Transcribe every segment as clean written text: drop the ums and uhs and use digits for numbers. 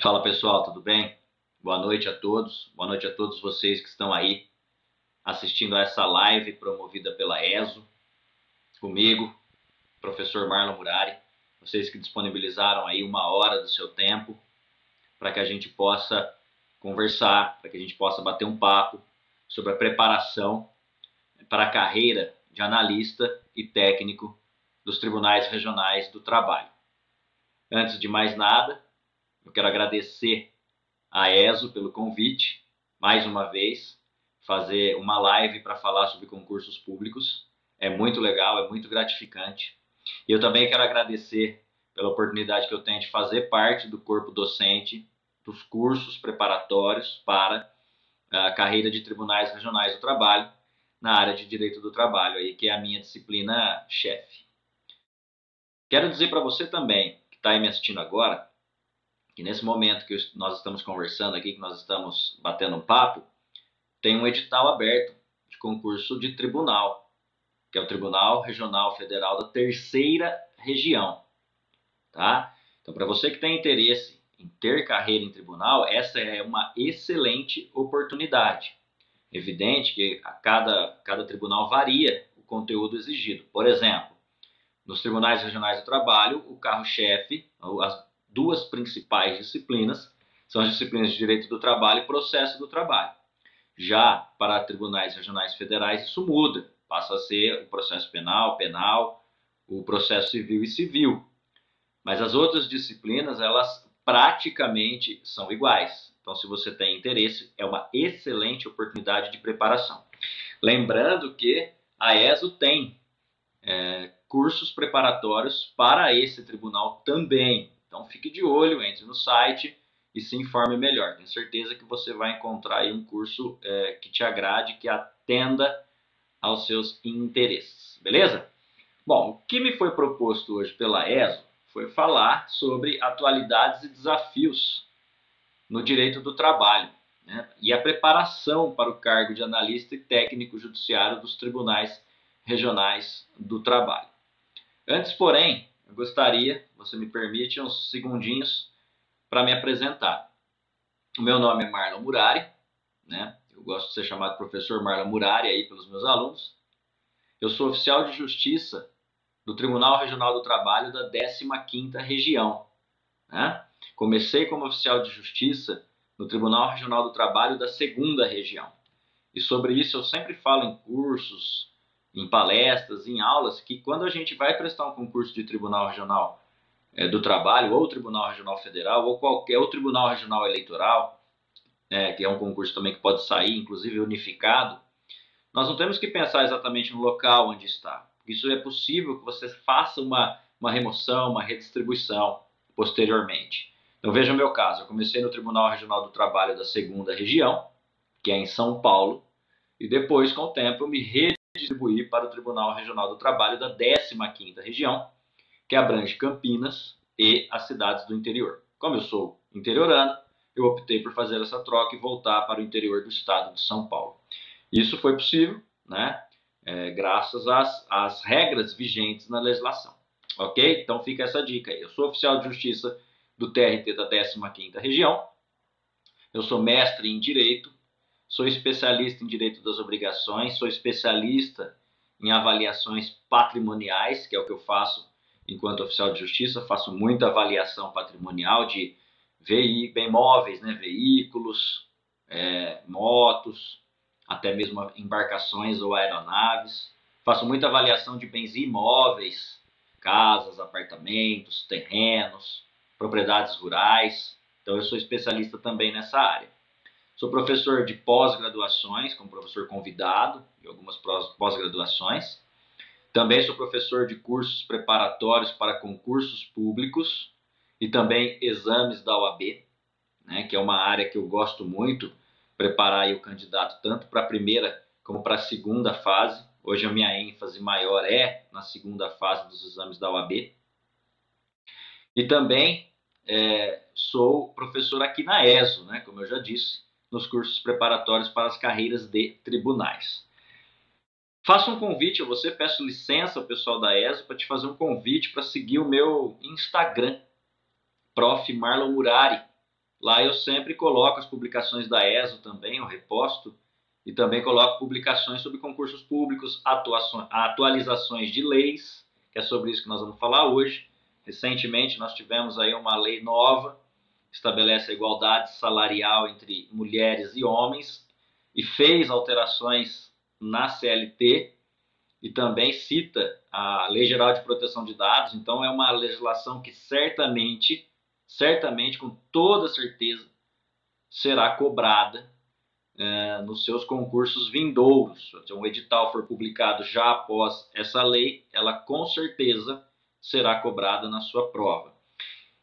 Fala pessoal, tudo bem? Boa noite a todos. Boa noite a todos vocês que estão aí assistindo a essa live promovida pela ESO, comigo, professor Marlon Murari. Vocês que disponibilizaram aí uma hora do seu tempo para que a gente possa conversar, para que a gente possa bater um papo sobre a preparação para a carreira de analista e técnico dos Tribunais Regionais do Trabalho. Antes de mais nada, eu quero agradecer a ESO pelo convite, mais uma vez, fazer uma live para falar sobre concursos públicos. É muito legal, é muito gratificante. E eu também quero agradecer pela oportunidade que eu tenho de fazer parte do corpo docente dos cursos preparatórios para a carreira de tribunais regionais do trabalho, na área de direito do trabalho, aí, que é a minha disciplina chefe. Quero dizer para você também, que está aí me assistindo agora, que nesse momento que nós estamos conversando aqui, que nós estamos batendo um papo, tem um edital aberto de concurso de tribunal, que é o Tribunal Regional Federal da Terceira Região, tá? Então, para você que tem interesse em ter carreira em tribunal, essa é uma excelente oportunidade. Evidente que a cada tribunal varia o conteúdo exigido. Por exemplo, nos tribunais regionais do trabalho, o carro-chefe, as duas principais disciplinas, são as disciplinas de direito do trabalho e processo do trabalho. Já para tribunais regionais federais, isso muda, passa a ser o processo penal, o processo civil e civil. Mas as outras disciplinas, elas praticamente são iguais. Então, se você tem interesse, é uma excelente oportunidade de preparação. Lembrando que a ESO tem cursos preparatórios para esse tribunal também. Então fique de olho, entre no site e se informe melhor. Tenho certeza que você vai encontrar aí um curso que te agrade, que atenda aos seus interesses, beleza? Bom, o que me foi proposto hoje pela ESO foi falar sobre atualidades e desafios no direito do trabalho, né? E a preparação para o cargo de analista e técnico judiciário dos tribunais regionais do trabalho. Antes, porém, eu gostaria, você me permite, uns segundinhos para me apresentar. O meu nome é Marlon Murari, né? Eu gosto de ser chamado professor Marlon Murari aí pelos meus alunos. Eu sou oficial de justiça do Tribunal Regional do Trabalho da 15ª Região, né? Comecei como oficial de justiça no Tribunal Regional do Trabalho da 2ª Região. E sobre isso eu sempre falo em cursos, em palestras, em aulas, que quando a gente vai prestar um concurso de Tribunal Regional do Trabalho, ou Tribunal Regional Federal, ou qualquer outro Tribunal Regional Eleitoral, que é um concurso também que pode sair, inclusive unificado, nós não temos que pensar exatamente no local onde está. Isso é possível que você faça uma remoção, uma redistribuição posteriormente. Então veja o meu caso, eu comecei no Tribunal Regional do Trabalho da 2ª Região, que é em São Paulo, e depois, com o tempo, eu me redistribuí para o Tribunal Regional do Trabalho da 15ª Região, que abrange Campinas e as cidades do interior. Como eu sou interiorano, eu optei por fazer essa troca e voltar para o interior do estado de São Paulo. Isso foi possível, né? Graças às regras vigentes na legislação. Ok? Então fica essa dica aí. Eu sou oficial de justiça do TRT da 15ª Região, eu sou mestre em Direito, sou especialista em Direito das Obrigações, sou especialista em avaliações patrimoniais, que é o que eu faço enquanto oficial de justiça, faço muita avaliação patrimonial de bem imóveis, né? Veículos, motos, até mesmo embarcações ou aeronaves. Faço muita avaliação de bens imóveis, casas, apartamentos, terrenos, propriedades rurais. Então eu sou especialista também nessa área. Sou professor de pós-graduações, como professor convidado em algumas pós-graduações. Também sou professor de cursos preparatórios para concursos públicos e também exames da OAB, né, que é uma área que eu gosto muito, preparar aí o candidato tanto para a primeira como para a segunda fase. Hoje a minha ênfase maior é na segunda fase dos exames da OAB. E também sou professor aqui na ESO, né, como eu já disse, nos cursos preparatórios para as carreiras de tribunais. Faço um convite a você, peço licença ao pessoal da ESO para te fazer um convite para seguir o meu Instagram, Prof. Marlon Murari. lá eu sempre coloco as publicações da ESO também, eu reposto, e também coloco publicações sobre concursos públicos, atualizações de leis, que é sobre isso que nós vamos falar hoje. Recentemente nós tivemos aí uma lei nova, que estabelece a igualdade salarial entre mulheres e homens, e fez alterações na CLT, e também cita a Lei Geral de Proteção de Dados. Então é uma legislação que certamente, com toda certeza, será cobrada nos seus concursos vindouros. Se um edital for publicado já após essa lei, ela com certeza será cobrada na sua prova.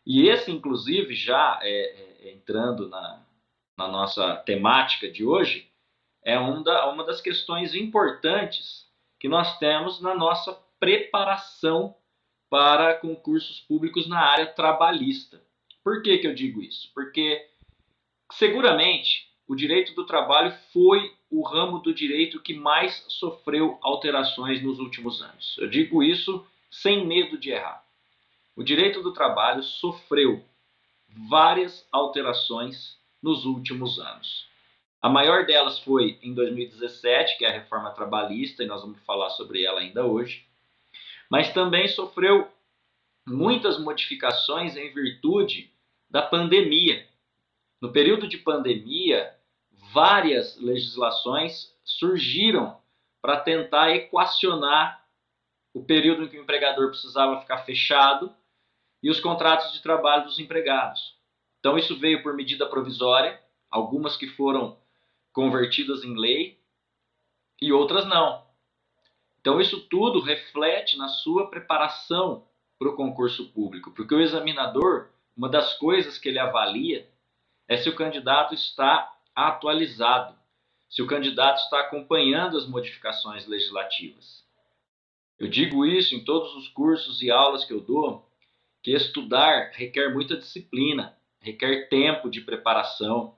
E esse, inclusive, já entrando na nossa temática de hoje, é uma das questões importantes que nós temos na nossa preparação para concursos públicos na área trabalhista. Por que eu digo isso? Porque seguramente o direito do trabalho foi o ramo do direito que mais sofreu alterações nos últimos anos. Eu digo isso sem medo de errar. O direito do trabalho sofreu várias alterações nos últimos anos. A maior delas foi em 2017, que é a reforma trabalhista, e nós vamos falar sobre ela ainda hoje. Mas também sofreu muitas modificações em virtude da pandemia. No período de pandemia, várias legislações surgiram para tentar equacionar o período em que o empregador precisava ficar fechado e os contratos de trabalho dos empregados. Então isso veio por medida provisória, algumas que foram convertidas em lei e outras não. Então isso tudo reflete na sua preparação para o concurso público, porque o examinador, uma das coisas que ele avalia é se o candidato está atualizado, se o candidato está acompanhando as modificações legislativas. Eu digo isso em todos os cursos e aulas que eu dou, que estudar requer muita disciplina, requer tempo de preparação.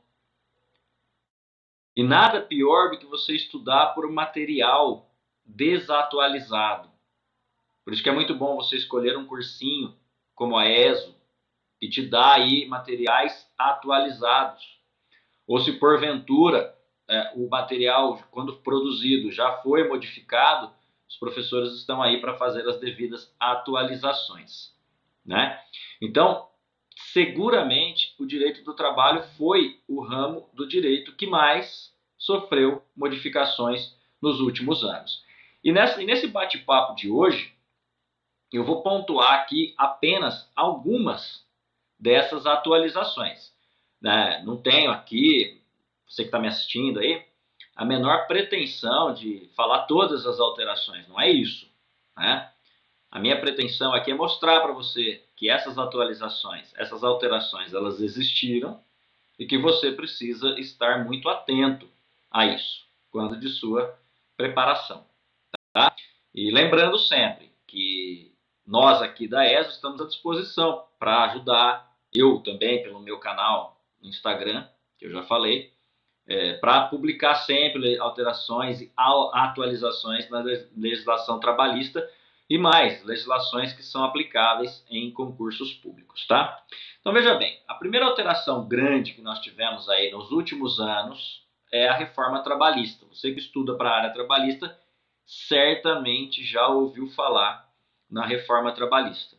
E nada pior do que você estudar por um material desatualizado. Por isso que é muito bom você escolher um cursinho como a ESO, que te dá aí materiais atualizados. Ou se porventura o material, quando produzido, já foi modificado, os professores estão aí para fazer as devidas atualizações, né? Então, seguramente o direito do trabalho foi o ramo do direito que mais sofreu modificações nos últimos anos. E nesse bate-papo de hoje, eu vou pontuar aqui apenas algumas dessas atualizações. Né? Não tenho aqui, você que está me assistindo aí, a menor pretensão de falar todas as alterações, não é isso. Né? A minha pretensão aqui é mostrar para você que essas atualizações, essas alterações, elas existiram e que você precisa estar muito atento a isso, quando de sua preparação. Tá? E lembrando sempre que nós aqui da ESO estamos à disposição para ajudar, eu também pelo meu canal no Instagram, que eu já falei, para publicar sempre alterações e atualizações na legislação trabalhista e mais legislações que são aplicáveis em concursos públicos, tá? Então veja bem, a primeira alteração grande que nós tivemos aí nos últimos anos é a reforma trabalhista. Você que estuda para a área trabalhista certamente já ouviu falar na reforma trabalhista.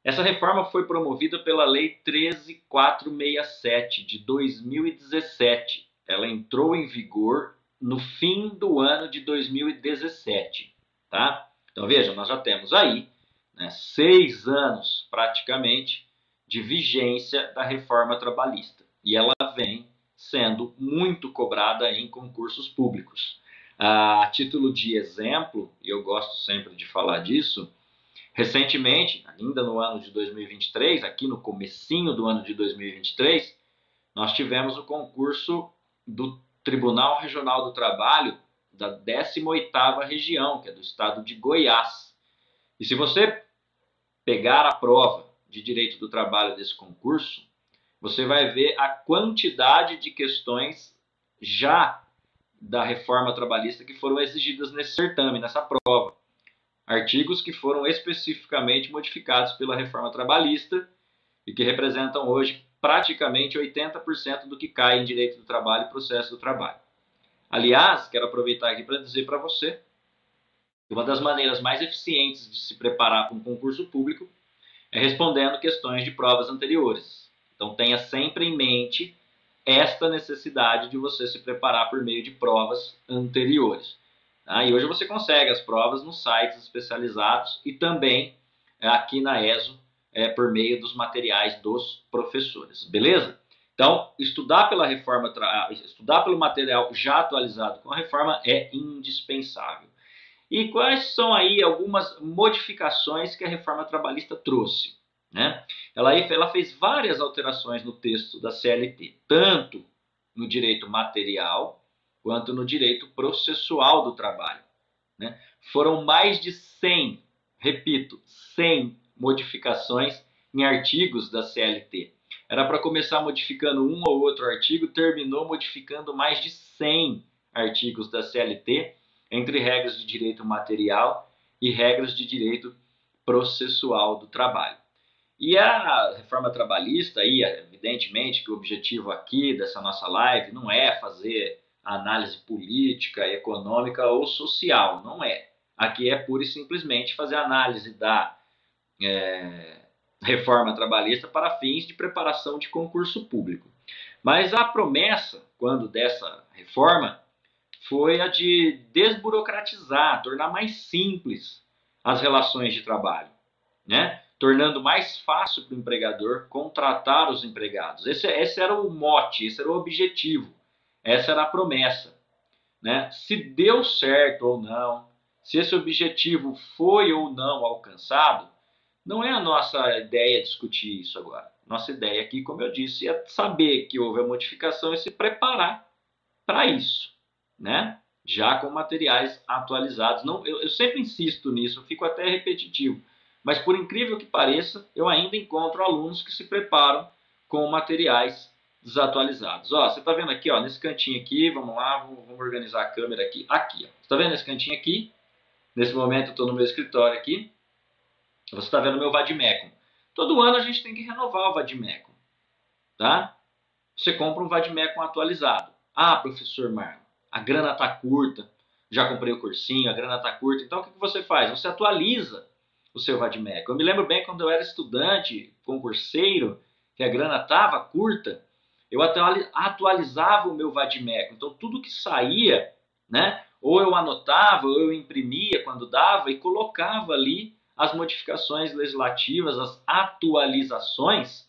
Essa reforma foi promovida pela Lei 13.467 de 2017. Ela entrou em vigor no fim do ano de 2017, tá? Então veja, nós já temos aí 6 anos praticamente de vigência da reforma trabalhista e ela vem sendo muito cobrada em concursos públicos. A título de exemplo, e eu gosto sempre de falar disso, recentemente, ainda no ano de 2023, aqui no comecinho do ano de 2023, nós tivemos o concurso do Tribunal Regional do Trabalho da 18ª região, que é do estado de Goiás. E se você pegar a prova de direito do trabalho desse concurso, você vai ver a quantidade de questões já da reforma trabalhista que foram exigidas nesse certame, nessa prova. Artigos que foram especificamente modificados pela reforma trabalhista e que representam hoje praticamente 80% do que cai em direito do trabalho e processo do trabalho. Aliás, quero aproveitar aqui para dizer para você que uma das maneiras mais eficientes de se preparar para um concurso público é respondendo questões de provas anteriores. Então tenha sempre em mente esta necessidade de você se preparar por meio de provas anteriores. Tá? E hoje você consegue as provas nos sites especializados e também aqui na ESO por meio dos materiais dos professores, beleza? Então, estudar estudar pelo material já atualizado com a reforma é indispensável. E quais são aí algumas modificações que a reforma trabalhista trouxe? Né? Ela fez várias alterações no texto da CLT, tanto no direito material quanto no direito processual do trabalho. Né? Foram mais de 100, repito, 100 modificações em artigos da CLT. Era para começar modificando um ou outro artigo, terminou modificando mais de 100 artigos da CLT, entre regras de direito material e regras de direito processual do trabalho. E a reforma trabalhista, aí, evidentemente que o objetivo aqui dessa nossa live não é fazer análise política, econômica ou social, não é. Aqui é pura e simplesmente fazer análise da reforma trabalhista para fins de preparação de concurso público. Mas a promessa, quando dessa reforma, foi a de desburocratizar, tornar mais simples as relações de trabalho, né? Tornando mais fácil para o empregador contratar os empregados. Esse era o mote, esse era o objetivo, essa era a promessa. Né? Se deu certo ou não, se esse objetivo foi ou não alcançado, não é a nossa ideia discutir isso agora. Nossa ideia aqui, como eu disse, é saber que houve a modificação e se preparar para isso, né? Já com materiais atualizados. Não, eu sempre insisto nisso, eu fico até repetitivo, mas por incrível que pareça, eu ainda encontro alunos que se preparam com materiais desatualizados. Ó, você está vendo aqui, ó, nesse cantinho aqui, vamos lá, vamos organizar a câmera aqui. Aqui, ó. Você está vendo esse cantinho aqui? Nesse momento eu estou no meu escritório aqui. Você está vendo o meu vademecum. Todo ano a gente tem que renovar o vademecum, tá? Você compra um vademecum atualizado. Ah, professor Marlon, a grana está curta, já comprei o cursinho, a grana está curta. Então o que você faz? Você atualiza o seu vademecum. Eu me lembro bem quando eu era estudante, concurseiro, que a grana estava curta, eu atualizava o meu vademecum. Então tudo que saía, né, ou eu anotava, ou eu imprimia quando dava e colocava ali as modificações legislativas, as atualizações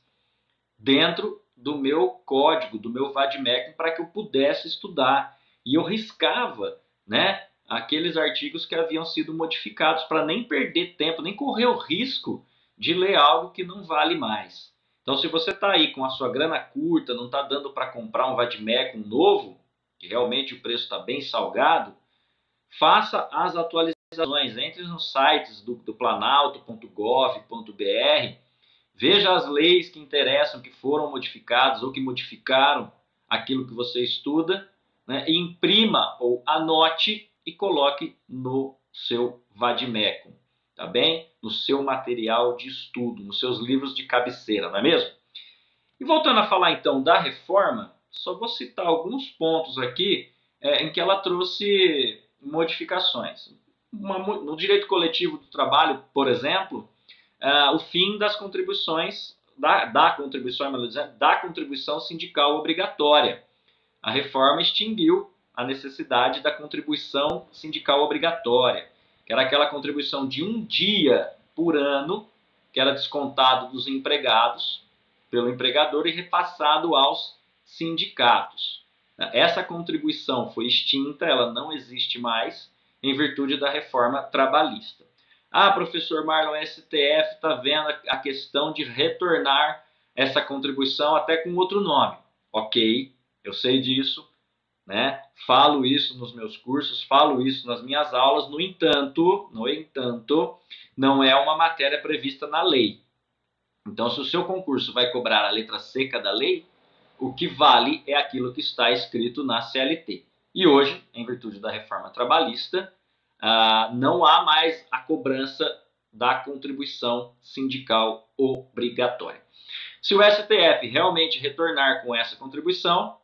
dentro do meu código, do meu vademecum, para que eu pudesse estudar. E eu riscava, né, aqueles artigos que haviam sido modificados para nem perder tempo, nem correr o risco de ler algo que não vale mais. Então, se você está aí com a sua grana curta, não está dando para comprar um vademecum novo, que realmente o preço está bem salgado, faça as atualizações. Entre nos sites do planalto.gov.br, veja as leis que interessam, que foram modificadas ou que modificaram aquilo que você estuda, né? E imprima ou anote e coloque no seu vademecum, tá bem? No seu material de estudo, nos seus livros de cabeceira, não é mesmo? E voltando a falar então da reforma, só vou citar alguns pontos aqui em que ela trouxe modificações. No direito coletivo do trabalho, por exemplo, o fim das contribuições, da contribuição sindical obrigatória. A reforma extinguiu a necessidade da contribuição sindical obrigatória, que era aquela contribuição de um dia por ano, que era descontado dos empregados pelo empregador e repassado aos sindicatos. Essa contribuição foi extinta, ela não existe mais, em virtude da reforma trabalhista. Ah, professor Marlon, STF está vendo a questão de retornar essa contribuição até com outro nome. Ok, eu sei disso, né? Falo isso nos meus cursos, falo isso nas minhas aulas, no entanto, não é uma matéria prevista na lei. Então, se o seu concurso vai cobrar a letra seca da lei, o que vale é aquilo que está escrito na CLT. E hoje, em virtude da reforma trabalhista, não há mais a cobrança da contribuição sindical obrigatória. Se o STF realmente retornar com essa contribuição,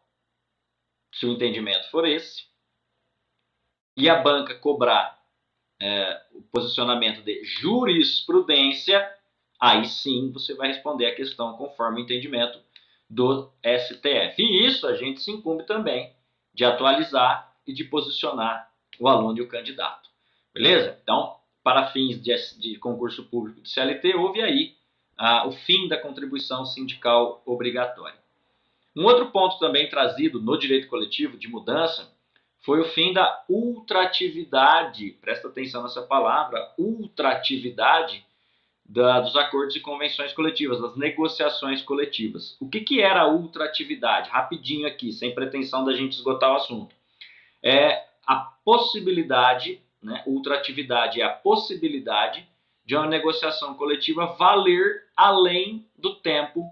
se o entendimento for esse, e a banca cobrar o posicionamento de jurisprudência, aí sim você vai responder a questão conforme o entendimento do STF. E isso a gente se incumbe também de atualizar e de posicionar o aluno e o candidato. Beleza? Então, para fins de concurso público de CLT, houve aí o fim da contribuição sindical obrigatória. Um outro ponto também trazido no direito coletivo de mudança foi o fim da ultratividade, presta atenção nessa palavra, ultratividade dos acordos e convenções coletivas, das negociações coletivas. O que era a ultratividade? Rapidinho aqui, sem pretensão da gente esgotar o assunto. É a possibilidade, né, ultratividade é a possibilidade de uma negociação coletiva valer além do tempo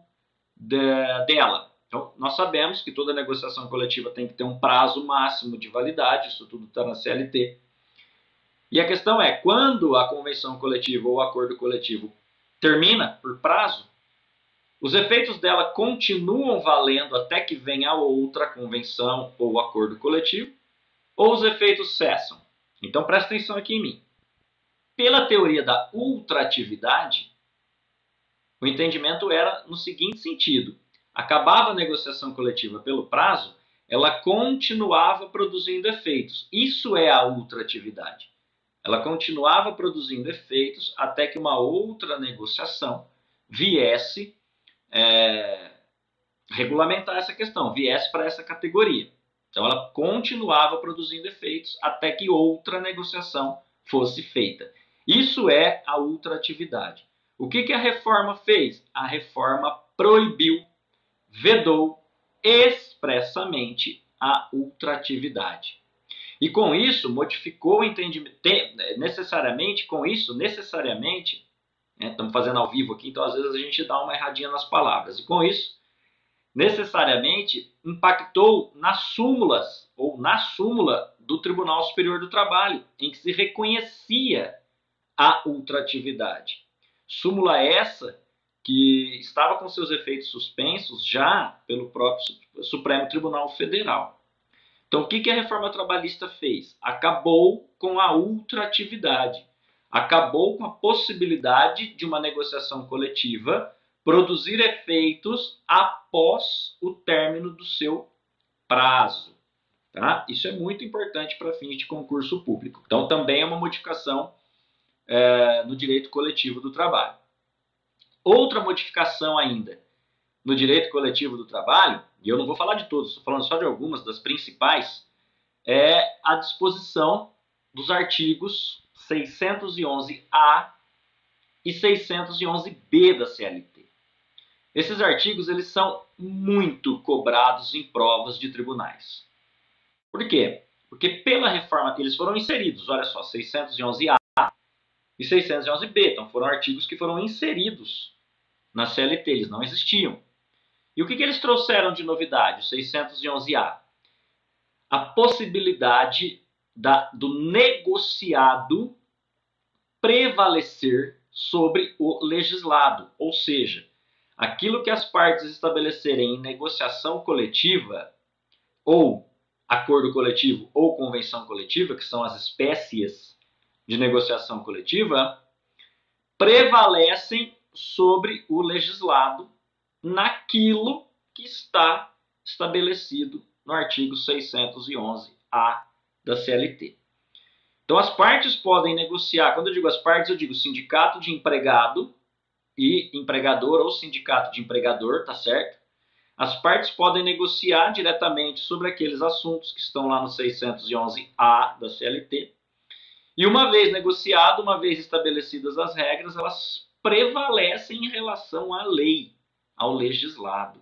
dela. Então, nós sabemos que toda negociação coletiva tem que ter um prazo máximo de validade, isso tudo está na CLT. E a questão é, quando a convenção coletiva ou o acordo coletivo termina por prazo, os efeitos dela continuam valendo até que venha a outra convenção ou acordo coletivo, ou os efeitos cessam. Então, presta atenção aqui em mim. Pela teoria da ultratividade, o entendimento era no seguinte sentido: acabava a negociação coletiva pelo prazo, ela continuava produzindo efeitos. Isso é a ultratividade. Ela continuava produzindo efeitos até que uma outra negociação viesse regulamentar essa questão, viesse para essa categoria. Então ela continuava produzindo efeitos até que outra negociação fosse feita. Isso é a ultratividade. O que a reforma fez? A reforma proibiu, vedou expressamente a ultratividade. E com isso, modificou o entendimento, necessariamente, estamos fazendo ao vivo aqui, então às vezes a gente dá uma erradinha nas palavras. E com isso, necessariamente, impactou nas súmulas, ou na súmula do Tribunal Superior do Trabalho, em que se reconhecia a ultratividade. Súmula essa que estava com seus efeitos suspensos já pelo próprio Supremo Tribunal Federal. Então, o que a reforma trabalhista fez? Acabou com a ultratividade, acabou com a possibilidade de uma negociação coletiva produzir efeitos após o término do seu prazo. Tá? Isso é muito importante para fins de concurso público. Então, também é uma modificação no direito coletivo do trabalho. Outra modificação ainda no direito coletivo do trabalho, e eu não vou falar de todos, estou falando só de algumas das principais, é a disposição dos artigos 611-A e 611-B da CLT. Esses artigos eles são muito cobrados em provas de tribunais. Por quê? Porque pela reforma eles foram inseridos, olha só, 611-A e 611-B, então foram artigos que foram inseridos na CLT, eles não existiam. E o que eles trouxeram de novidade, o 611-A? A possibilidade do negociado prevalecer sobre o legislado, ou seja, aquilo que as partes estabelecerem em negociação coletiva, ou acordo coletivo ou convenção coletiva, que são as espécies de negociação coletiva, prevalecem sobre o legislado naquilo que está estabelecido no artigo 611-A da CLT. Então, as partes podem negociar, quando eu digo as partes, eu digo sindicato de empregado e empregador ou sindicato de empregador, tá certo? As partes podem negociar diretamente sobre aqueles assuntos que estão lá no 611-A da CLT. E uma vez negociado, uma vez estabelecidas as regras, elas prevalecem em relação à lei, ao legislado.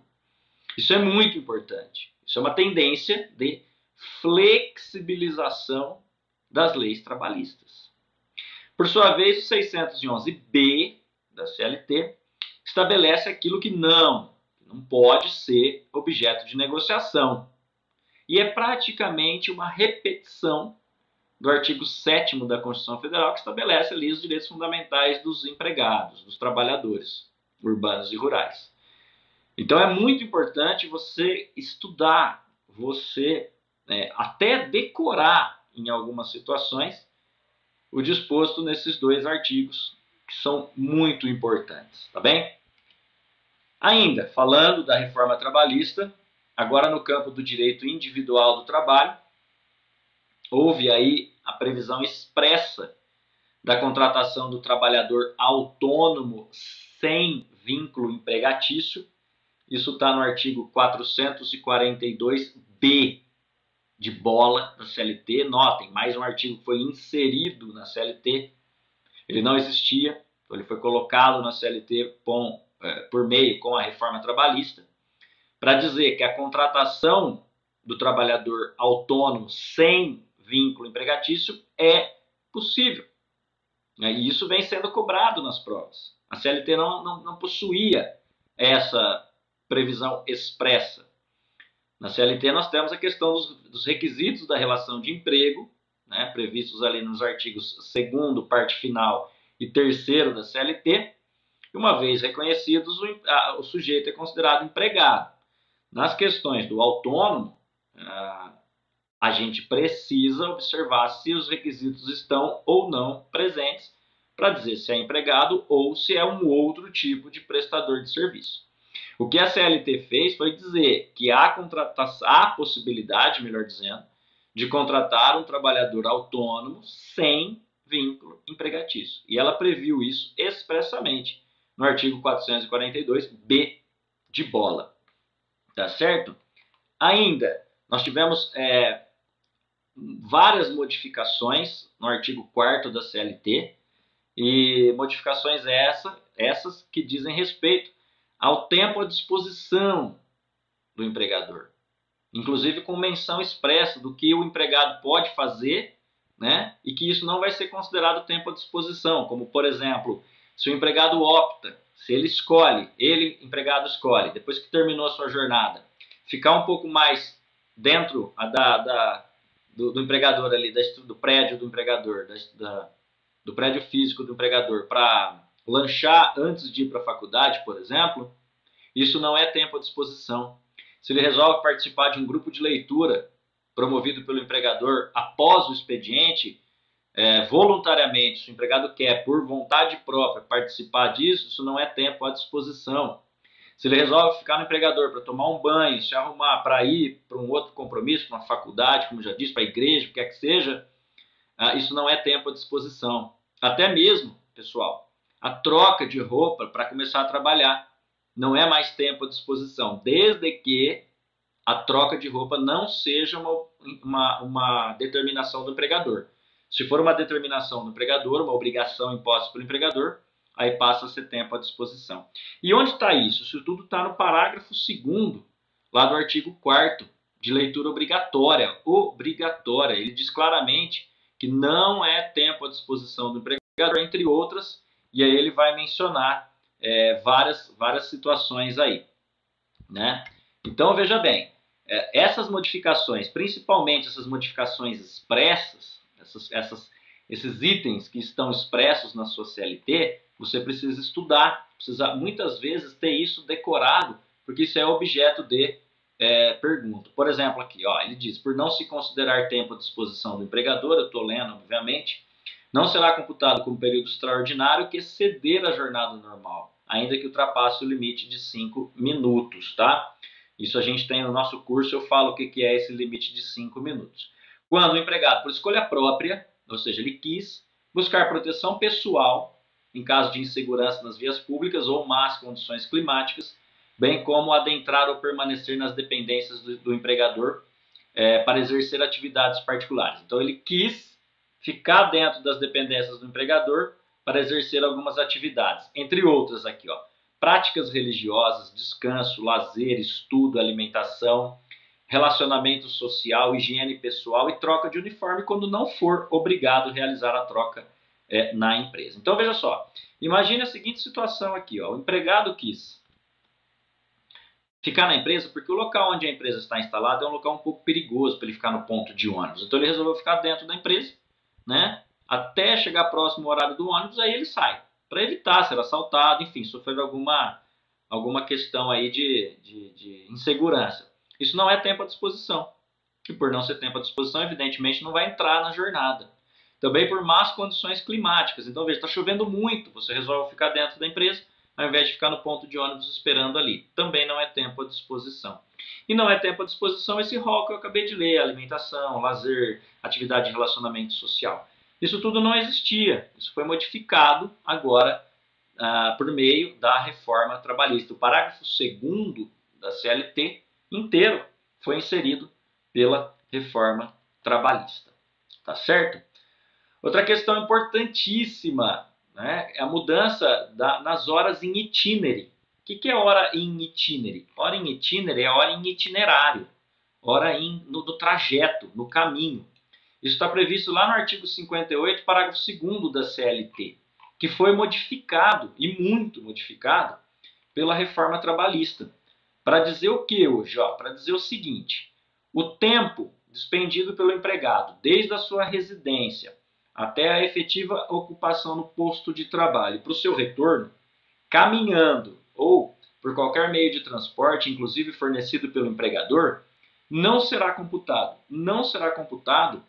Isso é muito importante. Isso é uma tendência de flexibilização das leis trabalhistas. Por sua vez, o 611-B da CLT estabelece aquilo que não pode ser objeto de negociação. E é praticamente uma repetição do artigo 7º da Constituição Federal, que estabelece ali os direitos fundamentais dos empregados, dos trabalhadores urbanos e rurais. Então é muito importante você estudar, você até decorar em algumas situações o disposto nesses dois artigos que são muito importantes, tá bem? Ainda, falando da reforma trabalhista, agora no campo do direito individual do trabalho, houve aí a previsão expressa da contratação do trabalhador autônomo sem vínculo empregatício. Isso está no artigo 442B de bola da CLT. Notem, mais um artigo que foi inserido na CLT. Ele não existia, então ele foi colocado na CLT por meio com a reforma trabalhista, para dizer que a contratação do trabalhador autônomo sem vínculo empregatício é possível. E isso vem sendo cobrado nas provas. A CLT não possuía essa previsão expressa. Na CLT nós temos a questão dos requisitos da relação de emprego, né, previstos ali nos artigos 2º, parte final, e 3º da CLT. E uma vez reconhecidos, o sujeito é considerado empregado. Nas questões do autônomo, a gente precisa observar se os requisitos estão ou não presentes para dizer se é empregado ou se é um outro tipo de prestador de serviço. O que a CLT fez foi dizer que há possibilidade, melhor dizendo, de contratar um trabalhador autônomo sem vínculo empregatício. E ela previu isso expressamente no artigo 442B de bola. Tá certo? Ainda, nós tivemos várias modificações no artigo 4º da CLT, e modificações essas que dizem respeito ao tempo à disposição do empregador, inclusive com menção expressa do que o empregado pode fazer, né, e que isso não vai ser considerado tempo à disposição, como, por exemplo, se o empregado opta, se ele escolhe, empregado escolhe, depois que terminou a sua jornada, ficar um pouco mais dentro do empregador ali, do prédio do empregador, do prédio físico do empregador, para lanchar antes de ir para a faculdade, por exemplo, isso não é tempo à disposição. Se ele resolve participar de um grupo de leitura promovido pelo empregador após o expediente, voluntariamente, se o empregado quer, por vontade própria, participar disso, isso não é tempo à disposição. Se ele resolve ficar no empregador para tomar um banho, se arrumar para ir para um outro compromisso, para uma faculdade, como já disse, para a igreja, o que quer que seja, isso não é tempo à disposição. Até mesmo, pessoal, a troca de roupa para começar a trabalhar não é mais tempo à disposição, desde que a troca de roupa não seja uma determinação do empregador. Se for uma determinação do empregador, uma obrigação imposta pelo empregador, aí passa a ser tempo à disposição. E onde está isso? Isso tudo está no parágrafo 2º, lá do artigo 4º, de leitura obrigatória. Obrigatória. Ele diz claramente que não é tempo à disposição do empregador, entre outras, e aí ele vai mencionar várias situações aí, né? Então, veja bem, essas modificações, principalmente essas modificações expressas, esses itens que estão expressos na sua CLT, você precisa estudar, precisa muitas vezes ter isso decorado, porque isso é objeto de pergunta. Por exemplo, aqui, ele diz, por não se considerar tempo à disposição do empregador, eu estou lendo, obviamente, não será computado como período extraordinário que exceder a jornada normal, ainda que ultrapasse o limite de 5 minutos, tá? Isso a gente tem no nosso curso, eu falo o que é esse limite de 5 minutos. Quando o empregado, por escolha própria, ou seja, ele quis buscar proteção pessoal em caso de insegurança nas vias públicas ou más condições climáticas, bem como adentrar ou permanecer nas dependências do empregador para exercer atividades particulares. Então ele quis ficar dentro das dependências do empregador para exercer algumas atividades, entre outras aqui, práticas religiosas, descanso, lazer, estudo, alimentação, relacionamento social, higiene pessoal e troca de uniforme quando não for obrigado a realizar a troca na empresa. Então veja só, imagine a seguinte situação aqui, o empregado quis ficar na empresa porque o local onde a empresa está instalada é um local um pouco perigoso para ele ficar no ponto de ônibus. Então ele resolveu ficar dentro da empresa, né? Até chegar próximo ao horário do ônibus, aí ele sai, para evitar ser assaltado, enfim, sofrer alguma alguma questão aí de insegurança. Isso não é tempo à disposição. E por não ser tempo à disposição, evidentemente não vai entrar na jornada. Também por más condições climáticas. Então, veja, está chovendo muito, você resolve ficar dentro da empresa, ao invés de ficar no ponto de ônibus esperando ali. Também não é tempo à disposição. E não é tempo à disposição esse rol que eu acabei de ler, alimentação, lazer, atividade de relacionamento social. Isso tudo não existia. Isso foi modificado agora por meio da reforma trabalhista. O parágrafo 2º da CLT inteiro foi inserido pela reforma trabalhista. Tá certo? Outra questão importantíssima, né, é a mudança nas horas em itinere. O que é hora em itinere? Hora em itinere é hora em itinerário, hora no trajeto, no caminho. Isso está previsto lá no artigo 58, parágrafo 2º da CLT, que foi modificado, e muito modificado, pela reforma trabalhista. Para dizer o que hoje? Para dizer o seguinte: o tempo despendido pelo empregado, desde a sua residência até a efetiva ocupação no posto de trabalho, para o seu retorno, caminhando ou por qualquer meio de transporte, inclusive fornecido pelo empregador, não será computado. Não será computado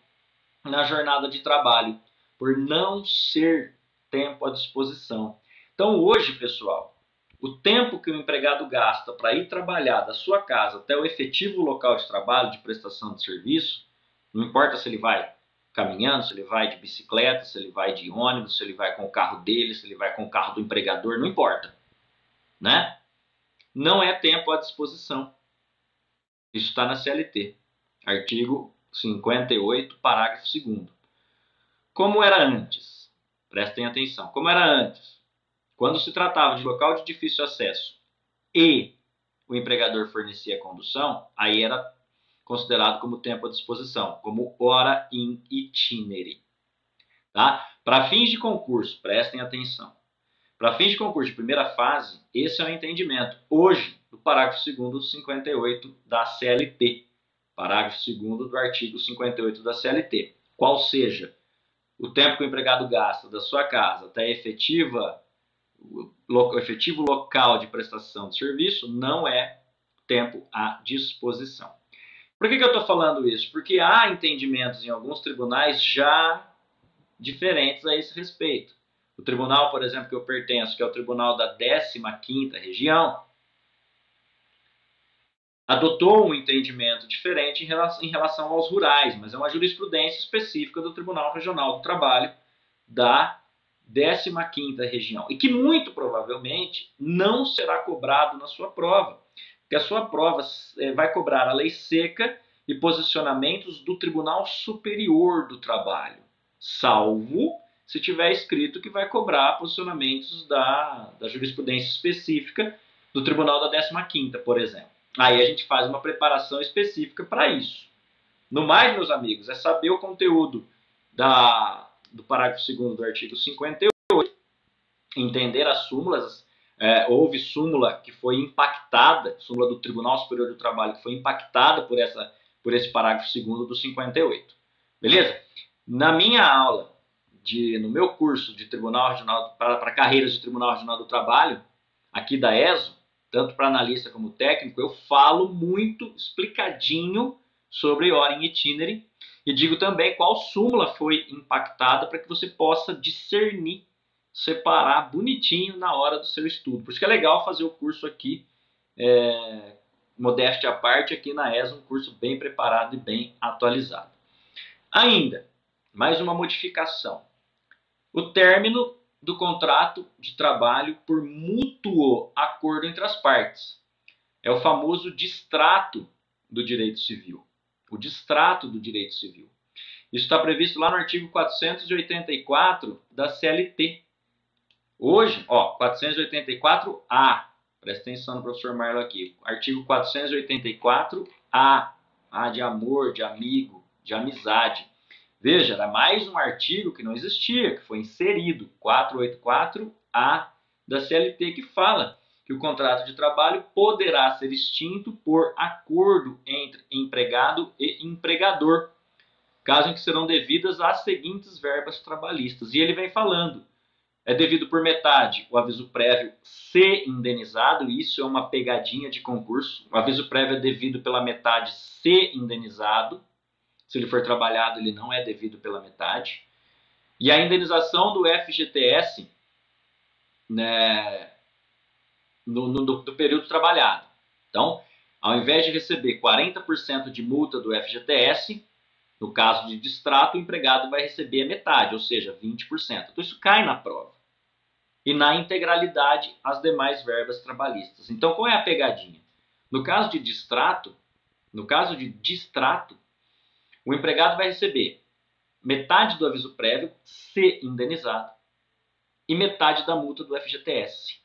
na jornada de trabalho, por não ser tempo à disposição. Então hoje, pessoal, o tempo que o empregado gasta para ir trabalhar da sua casa até o efetivo local de trabalho, de prestação de serviço, não importa se ele vai caminhando, se ele vai de bicicleta, se ele vai de ônibus, se ele vai com o carro dele, se ele vai com o carro do empregador, não importa, né? Não é tempo à disposição. Isso está na CLT, artigo 58, parágrafo 2º. Como era antes? Prestem atenção. Como era antes? Quando se tratava de local de difícil acesso e o empregador fornecia a condução, aí era considerado como tempo à disposição, como hora in itinere. Tá? Para fins de concurso, prestem atenção. Para fins de concurso de primeira fase, esse é o entendimento, hoje, do parágrafo 2º do 58 da CLT. Parágrafo 2º do artigo 58 da CLT. Qual seja o tempo que o empregado gasta da sua casa até o efetivo local de prestação de serviço não é tempo à disposição. Por que eu estou falando isso? Porque há entendimentos em alguns tribunais já diferentes a esse respeito. O tribunal, por exemplo, que eu pertenço, que é o tribunal da 15ª Região, adotou um entendimento diferente em relação aos rurais, mas é uma jurisprudência específica do Tribunal Regional do Trabalho da 15ª Região, e que muito provavelmente não será cobrado na sua prova, porque a sua prova vai cobrar a lei seca e posicionamentos do Tribunal Superior do Trabalho, salvo se tiver escrito que vai cobrar posicionamentos da jurisprudência específica do Tribunal da 15ª, por exemplo. Aí a gente faz uma preparação específica para isso. No mais, meus amigos, é saber o conteúdo do parágrafo 2º do artigo 58, entender as súmulas. Houve súmula que foi impactada, súmula do Tribunal Superior do Trabalho, que foi impactada por esse parágrafo 2º do 58. Beleza? Na minha aula, no meu curso de Tribunal Regional, para carreiras de Tribunal Regional do Trabalho, aqui da ESO, tanto para analista como técnico, eu falo muito explicadinho sobre hora em itinere e digo também qual súmula foi impactada para que você possa discernir, separar bonitinho na hora do seu estudo. Por isso que é legal fazer o curso aqui, modéstia à parte, aqui na ESA, um curso bem preparado e bem atualizado. Ainda, mais uma modificação. O término do contrato de trabalho por mútuo acordo entre as partes. É o famoso distrato do direito civil. O distrato do direito civil. Isso está previsto lá no artigo 484 da CLT. Hoje, 484A. Presta atenção no professor Marlon aqui. Artigo 484A. A de amor, de amigo, de amizade. Veja, era mais um artigo que não existia, que foi inserido, 484A da CLT, que fala que o contrato de trabalho poderá ser extinto por acordo entre empregado e empregador, caso em que serão devidas as seguintes verbas trabalhistas. E ele vem falando É devido por metade o aviso prévio ser indenizado, e isso é uma pegadinha de concurso. O aviso prévio é devido pela metade ser indenizado. Se ele for trabalhado, ele não é devido pela metade. E a indenização do FGTS, né, do período trabalhado. Então, ao invés de receber 40% de multa do FGTS, no caso de distrato, o empregado vai receber a metade, ou seja, 20%. Então, isso cai na prova. E na integralidade, as demais verbas trabalhistas. Então, qual é a pegadinha? No caso de distrato, o empregado vai receber metade do aviso prévio, se indenizado, e metade da multa do FGTS.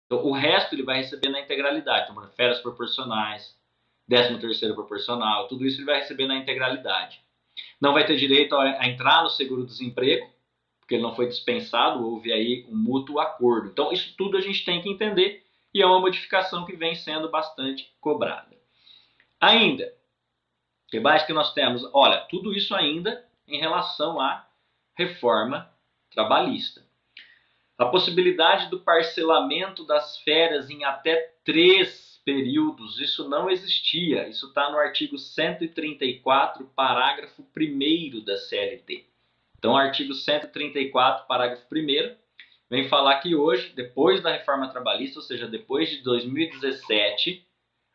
Então, o resto ele vai receber na integralidade. Então, férias proporcionais, 13º proporcional, tudo isso ele vai receber na integralidade. Não vai ter direito a entrar no seguro-desemprego, porque ele não foi dispensado, houve aí um mútuo acordo. Então, isso tudo a gente tem que entender e é uma modificação que vem sendo bastante cobrada. Ainda, que mais que nós temos? Olha, tudo isso ainda em relação à reforma trabalhista. A possibilidade do parcelamento das férias em até 3 períodos, isso não existia. Isso está no artigo 134, parágrafo 1º da CLT. Então, o artigo 134, parágrafo 1º, vem falar que hoje, depois da reforma trabalhista, ou seja, depois de 2017,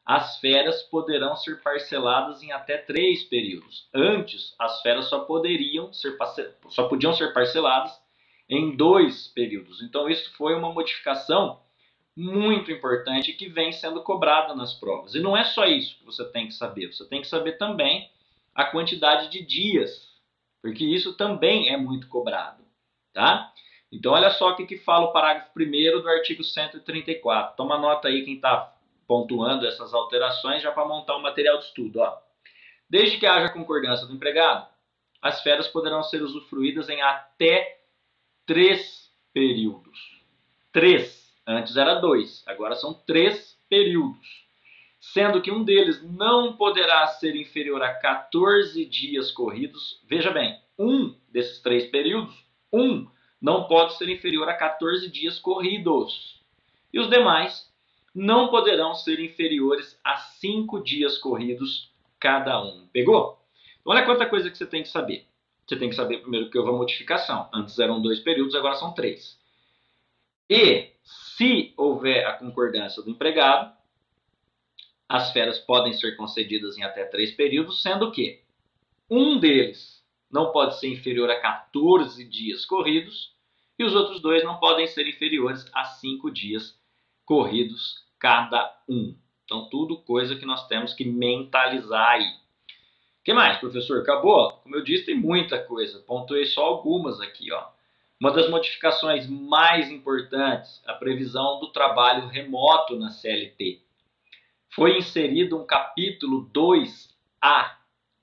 as férias poderão ser parceladas em até 3 períodos. Antes, as férias só podiam ser parceladas em 2 períodos. Então, isso foi uma modificação muito importante que vem sendo cobrada nas provas. E não é só isso que você tem que saber. Você tem que saber também a quantidade de dias, porque isso também é muito cobrado, tá? Então, olha só o que fala o parágrafo 1º do artigo 134. Toma nota aí quem está pontuando essas alterações já para montar um material de estudo. Ó. Desde que haja concordância do empregado, as férias poderão ser usufruídas em até 3 períodos. 3. Antes era 2, agora são 3 períodos. Sendo que um deles não poderá ser inferior a 14 dias corridos. Veja bem, um desses 3 períodos, não pode ser inferior a 14 dias corridos. E os demais não poderão ser inferiores a 5 dias corridos cada um. Pegou? Olha quanta coisa que você tem que saber. Você tem que saber primeiro que houve a modificação. Antes eram 2 períodos, agora são 3. E se houver a concordância do empregado, as férias podem ser concedidas em até 3 períodos, sendo que um deles não pode ser inferior a 14 dias corridos e os outros 2 não podem ser inferiores a 5 dias corridos cada um. Então, tudo coisa que nós temos que mentalizar aí. O que mais, professor? Acabou? Como eu disse, tem muita coisa. Pontuei só algumas aqui, ó. Uma das modificações mais importantes, a previsão do trabalho remoto na CLT. Foi inserido um capítulo 2A,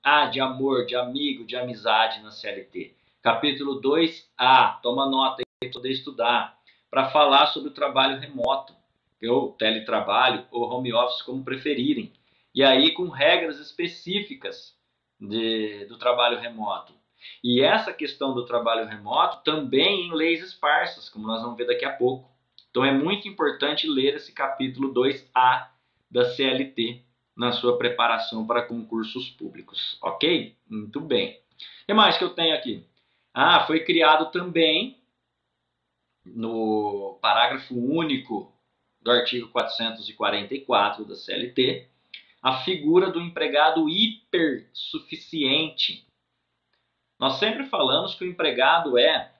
A de amor, de amigo, de amizade na CLT. Capítulo 2A, toma nota aí para poder estudar, para falar sobre o trabalho remoto, ou teletrabalho, ou home office, como preferirem. E aí com regras específicas do trabalho remoto. E essa questão do trabalho remoto também em leis esparsas, como nós vamos ver daqui a pouco. Então é muito importante ler esse capítulo 2A da CLT na sua preparação para concursos públicos, ok? Muito bem. O que mais que eu tenho aqui? Foi criado também no parágrafo único do artigo 444 da CLT a figura do empregado hipersuficiente. Nós sempre falamos que o empregado é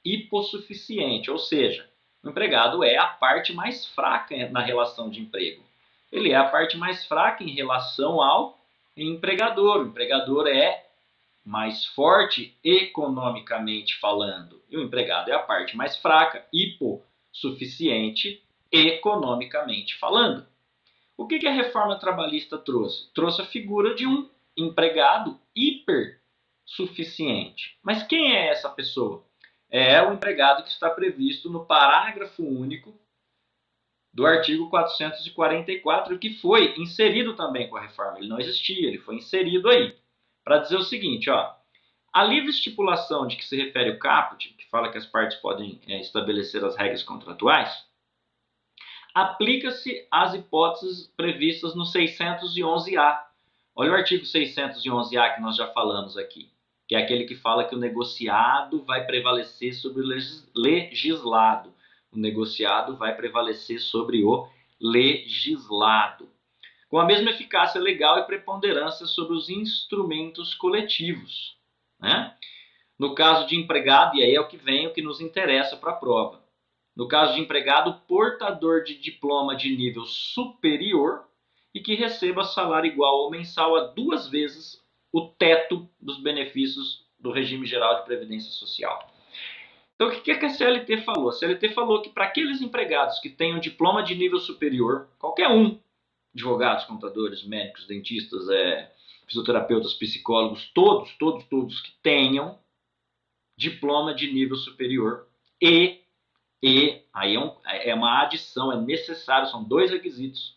hipossuficiente, ou seja, o empregado é a parte mais fraca na relação de emprego. Ele é a parte mais fraca em relação ao empregador. O empregador é mais forte economicamente falando. E o empregado é a parte mais fraca, hipossuficiente economicamente falando. O que a reforma trabalhista trouxe? Trouxe a figura de um empregado hipersuficiente. Mas quem é essa pessoa? É o empregado que está previsto no parágrafo único do artigo 444, que foi inserido também com a reforma. Ele não existia, ele foi inserido aí. Para dizer o seguinte, ó, A livre estipulação de que se refere o caput, que fala que as partes podem estabelecer as regras contratuais, aplica-se às hipóteses previstas no 611-A. Olha o artigo 611-A que nós já falamos aqui, que é aquele que fala que o negociado vai prevalecer sobre o legislado. O negociado vai prevalecer sobre o legislado, com a mesma eficácia legal e preponderância sobre os instrumentos coletivos, né? No caso de empregado, e aí é o que vem, o que nos interessa para a prova. No caso de empregado portador de diploma de nível superior e que receba salário igual ou mensal a 2 vezes o teto dos benefícios do regime geral de previdência social. Então, o que a CLT falou? A CLT falou que para aqueles empregados que tenham diploma de nível superior, qualquer um, advogados, contadores, médicos, dentistas, fisioterapeutas, psicólogos, todos que tenham diploma de nível superior e aí é uma adição, é necessário, são 2 requisitos.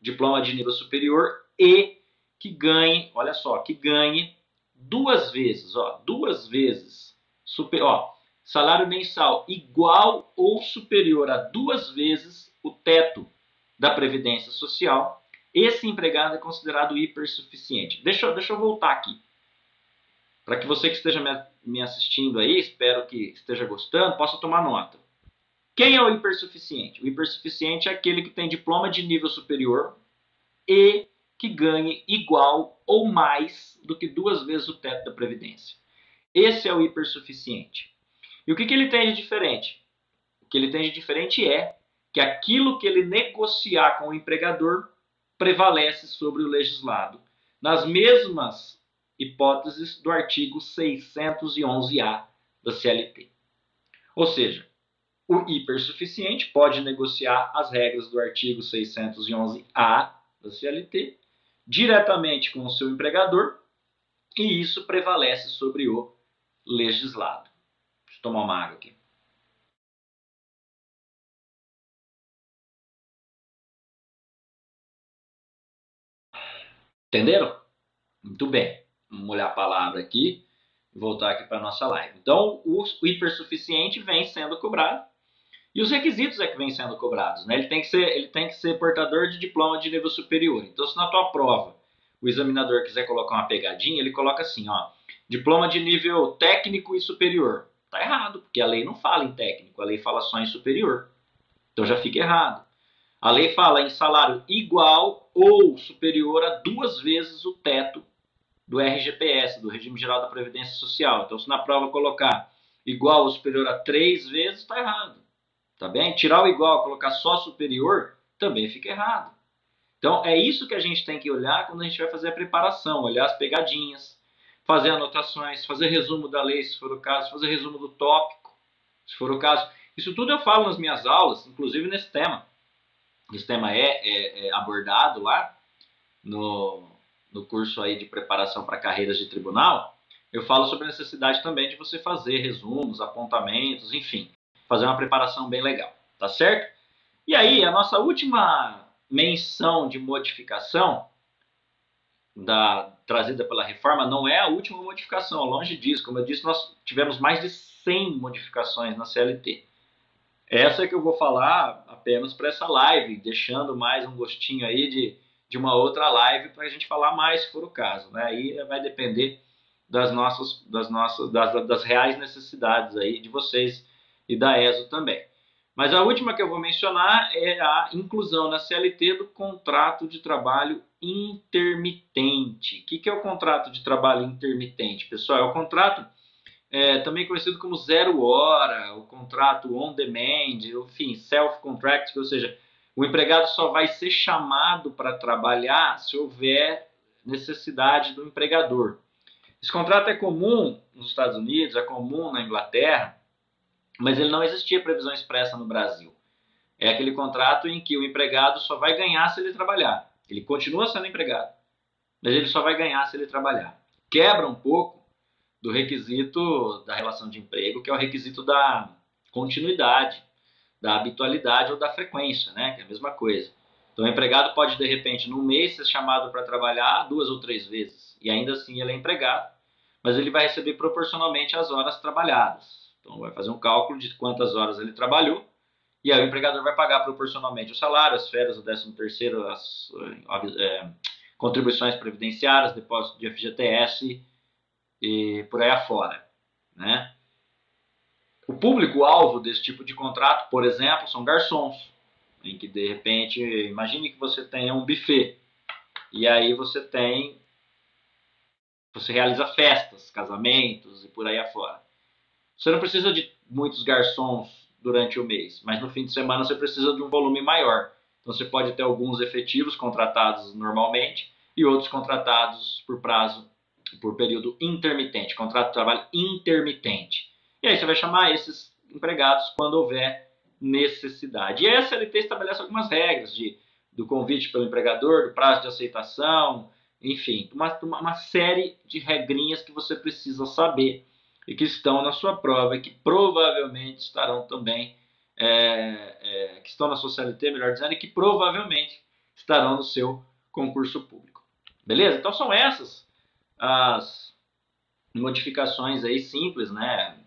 Diploma de nível superior e que ganhe, olha só, que ganhe 2 vezes, 2 vezes, salário mensal igual ou superior a 2 vezes o teto da Previdência Social. Esse empregado é considerado hipersuficiente. Deixa eu voltar aqui. Para que você que esteja me assistindo aí, espero que esteja gostando, possa tomar nota. Quem é o hipersuficiente? O hipersuficiente é aquele que tem diploma de nível superior e que ganhe igual ou mais do que 2 vezes o teto da Previdência. Esse é o hipersuficiente. E o que ele tem de diferente? O que ele tem de diferente é que aquilo que ele negociar com o empregador prevalece sobre o legislado, nas mesmas hipóteses do artigo 611-A da CLT. Ou seja, o hipersuficiente pode negociar as regras do artigo 611-A da CLT diretamente com o seu empregador e isso prevalece sobre o legislado. Deixa eu tomar uma água aqui. Entenderam? Muito bem. Vamos olhar a palavra aqui e voltar aqui para a nossa live. Então, o hipersuficiente vem sendo cobrado e os requisitos é que vêm sendo cobrados, né? Ele tem que ser portador de diploma de nível superior. Então, se na tua prova o examinador quiser colocar uma pegadinha, ele coloca assim, diploma de nível técnico e superior. Tá errado, porque a lei não fala em técnico, a lei fala só em superior. Então já fica errado. A lei fala em salário igual ou superior a 2 vezes o teto do RGPS, do Regime Geral da Previdência Social. Então, se na prova colocar igual ou superior a 3 vezes, está errado. Tá bem? Tirar o igual, colocar só superior, também fica errado. Então, é isso que a gente tem que olhar quando a gente vai fazer a preparação, olhar as pegadinhas, fazer anotações, fazer resumo da lei, se for o caso, fazer resumo do tópico, se for o caso. Isso tudo eu falo nas minhas aulas, inclusive nesse tema. Esse tema é abordado lá no curso aí de preparação para carreiras de tribunal. Eu falo sobre a necessidade também de você fazer resumos, apontamentos, enfim, fazer uma preparação bem legal, tá certo? E aí, a nossa última menção de modificação trazida pela reforma não é a última modificação, longe disso. Como eu disse, nós tivemos mais de 100 modificações na CLT. Essa é que eu vou falar apenas para essa live, deixando mais um gostinho aí de uma outra live para a gente falar mais, se for o caso, né? Aí vai depender das reais necessidades aí de vocês e da ESO também. Mas a última que eu vou mencionar é a inclusão na CLT do contrato de trabalho intermitente. O que é o contrato de trabalho intermitente, pessoal? É o contrato também conhecido como 0 hora, o contrato on demand, enfim, self-contract, ou seja, o empregado só vai ser chamado para trabalhar se houver necessidade do empregador. Esse contrato é comum nos Estados Unidos, é comum na Inglaterra, mas ele não existia previsão expressa no Brasil. É aquele contrato em que o empregado só vai ganhar se ele trabalhar. Ele continua sendo empregado, mas ele só vai ganhar se ele trabalhar. Quebra um pouco do requisito da relação de emprego, que é o requisito da continuidade, da habitualidade ou da frequência, né? Que é a mesma coisa. Então, o empregado pode, de repente, num mês ser chamado para trabalhar 2 ou 3 vezes, e ainda assim ele é empregado, mas ele vai receber proporcionalmente às horas trabalhadas. Então vai fazer um cálculo de quantas horas ele trabalhou, e aí o empregador vai pagar proporcionalmente o salário, as férias, o 13º, as contribuições previdenciárias, depósito de FGTS e por aí afora, né? O público-alvo desse tipo de contrato, por exemplo, são garçons, em que de repente, imagine que você tenha um buffet, e aí você realiza festas, casamentos e por aí afora. Você não precisa de muitos garçons durante o mês, mas no fim de semana você precisa de um volume maior. Então você pode ter alguns efetivos contratados normalmente e outros contratados por período intermitente, contrato de trabalho intermitente. E aí você vai chamar esses empregados quando houver necessidade. E a CLT estabelece algumas regras do convite pelo empregador, do prazo de aceitação, enfim, uma série de regrinhas que você precisa saber e que estão na sua prova e que provavelmente estarão também, que estão na sua CLT, melhor dizendo, e que provavelmente estarão no seu concurso público. Beleza? Então são essas as modificações aí simples, né,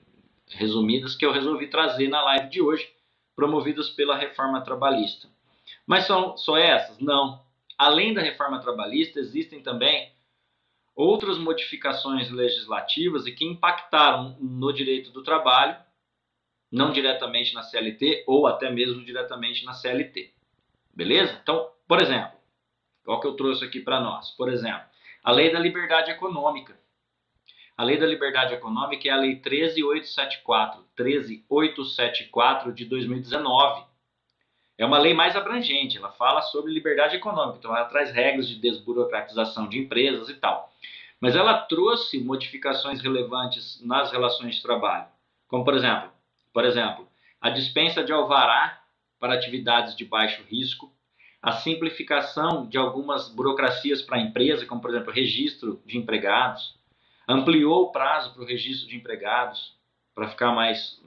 resumidas, que eu resolvi trazer na live de hoje, promovidas pela reforma trabalhista. Mas são só essas? Não. Além da reforma trabalhista, existem também outras modificações legislativas e que impactaram no direito do trabalho, não diretamente na CLT ou até mesmo diretamente na CLT. Beleza? Então, por exemplo, qual que eu trouxe aqui para nós? Por exemplo, a Lei da Liberdade Econômica. A Lei da Liberdade Econômica é a Lei 13.874 de 2019. É uma lei mais abrangente, ela fala sobre liberdade econômica, então ela traz regras de desburocratização de empresas e tal. Mas ela trouxe modificações relevantes nas relações de trabalho, como por exemplo, a dispensa de alvará para atividades de baixo risco, a simplificação de algumas burocracias para a empresa, como por exemplo, o registro de empregados, ampliou o prazo para o registro de empregados, para ficar mais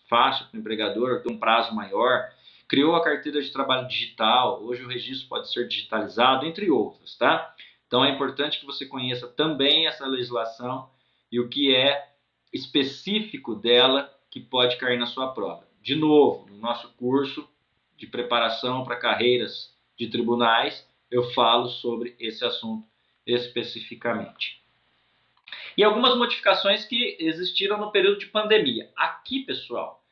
fácil para o empregador, ter um prazo maior, criou a carteira de trabalho digital, hoje o registro pode ser digitalizado, entre outras, tá? Então é importante que você conheça também essa legislação e o que é específico dela que pode cair na sua prova. De novo, no nosso curso de preparação para carreiras de tribunais, eu falo sobre esse assunto especificamente. E algumas modificações que existiram no período de pandemia. Aqui, pessoal,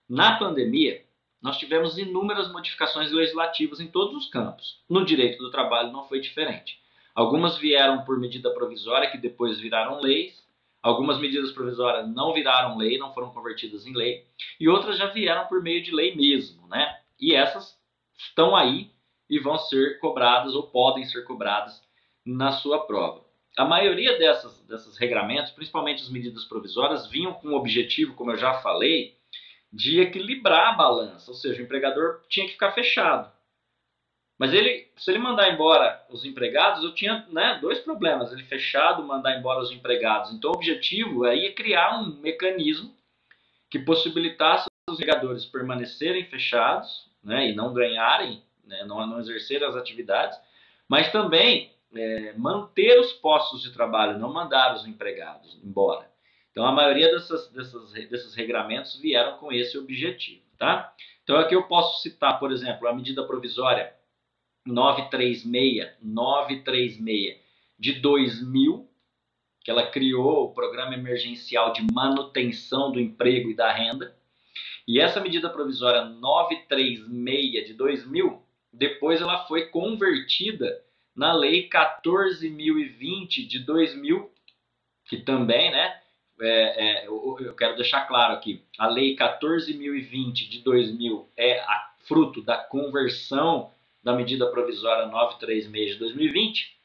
na pandemia, nós tivemos inúmeras modificações legislativas em todos os campos. No direito do trabalho não foi diferente. Algumas vieram por medida provisória, que depois viraram leis. Algumas medidas provisórias não viraram lei, não foram convertidas em lei. E outras já vieram por meio de lei mesmo, né? E essas estão aí e vão ser cobradas ou podem ser cobradas na sua prova. A maioria desses regramentos, principalmente as medidas provisórias, vinham com o objetivo, como eu já falei, de equilibrar a balança, ou seja, o empregador tinha que ficar fechado. Mas se ele mandar embora os empregados, eu tinha dois problemas, ele fechado, mandar embora os empregados. Então o objetivo aí é criar um mecanismo que possibilitasse os empregadores permanecerem fechados, né, e não ganharem, né, não exercerem as atividades, mas também manter os postos de trabalho, não mandar os empregados embora. Então, a maioria desses regramentos vieram com esse objetivo, tá? Então, aqui eu posso citar, por exemplo, a medida provisória 936 de 2000, que ela criou o Programa Emergencial de Manutenção do Emprego e da Renda. E essa medida provisória 936 de 2000, depois ela foi convertida na Lei 14.020 de 2000, que também, né, eu quero deixar claro aqui, a Lei 14.020 de 2000 é fruto da conversão da medida provisória 936 de 2020,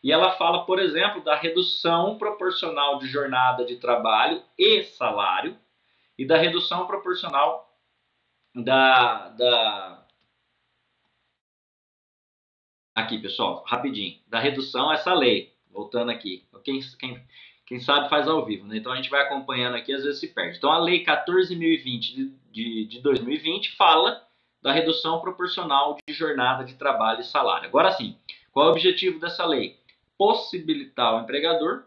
e ela fala, por exemplo, da redução proporcional de jornada de trabalho e salário, e da redução proporcional Aqui, pessoal, rapidinho. Da redução a essa lei. Voltando aqui. Quem sabe faz ao vivo, né? Então a gente vai acompanhando aqui, às vezes se perde. Então a Lei 14.020 de 2020 fala da redução proporcional de jornada de trabalho e salário. Agora sim, qual é o objetivo dessa lei? Possibilitar ao empregador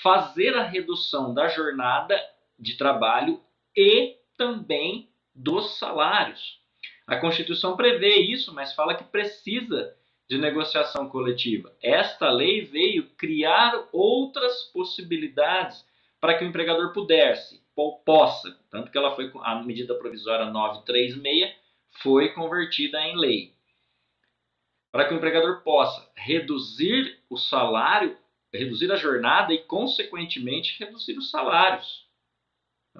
fazer a redução da jornada de trabalho e também dos salários. A Constituição prevê isso, mas fala que precisa de negociação coletiva. Esta lei veio criar outras possibilidades para que o empregador possa, tanto que ela foi, a medida provisória 936 foi convertida em lei, para que o empregador possa reduzir o salário, reduzir a jornada e, consequentemente, reduzir os salários.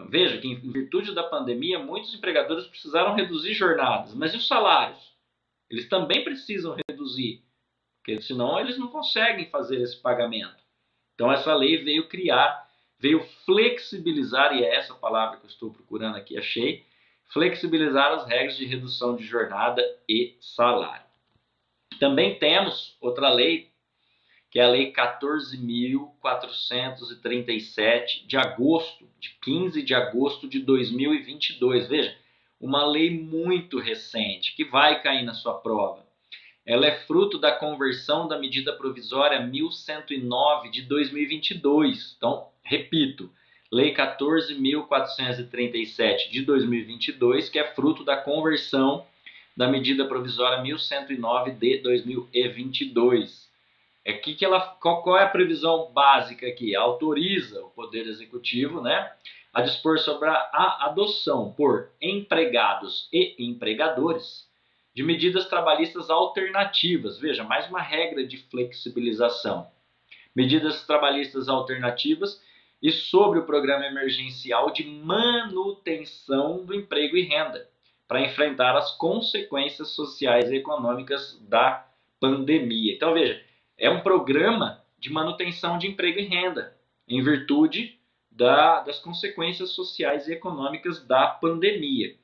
Veja que, em virtude da pandemia, muitos empregadores precisaram reduzir jornadas, mas e os salários? Eles também precisam reduzir, porque senão eles não conseguem fazer esse pagamento. Então essa lei veio flexibilizar, e é essa palavra que eu estou procurando aqui, achei, flexibilizar as regras de redução de jornada e salário. Também temos outra lei, que é a Lei 14.437 de 15 de agosto de 2022. Veja, uma lei muito recente, que vai cair na sua prova. Ela é fruto da conversão da medida provisória 1109 de 2022. Então, repito, Lei 14.437 de 2022, que é fruto da conversão da medida provisória 1109 de 2022. Qual é a previsão básica aqui? Autoriza o Poder Executivo, né, a dispor sobre a adoção por empregados e empregadores de medidas trabalhistas alternativas. Veja, mais uma regra de flexibilização. Medidas trabalhistas alternativas e sobre o programa emergencial de manutenção do emprego e renda, para enfrentar as consequências sociais e econômicas da pandemia. Então, veja, é um programa de manutenção de emprego e renda, em virtude das consequências sociais e econômicas da pandemia.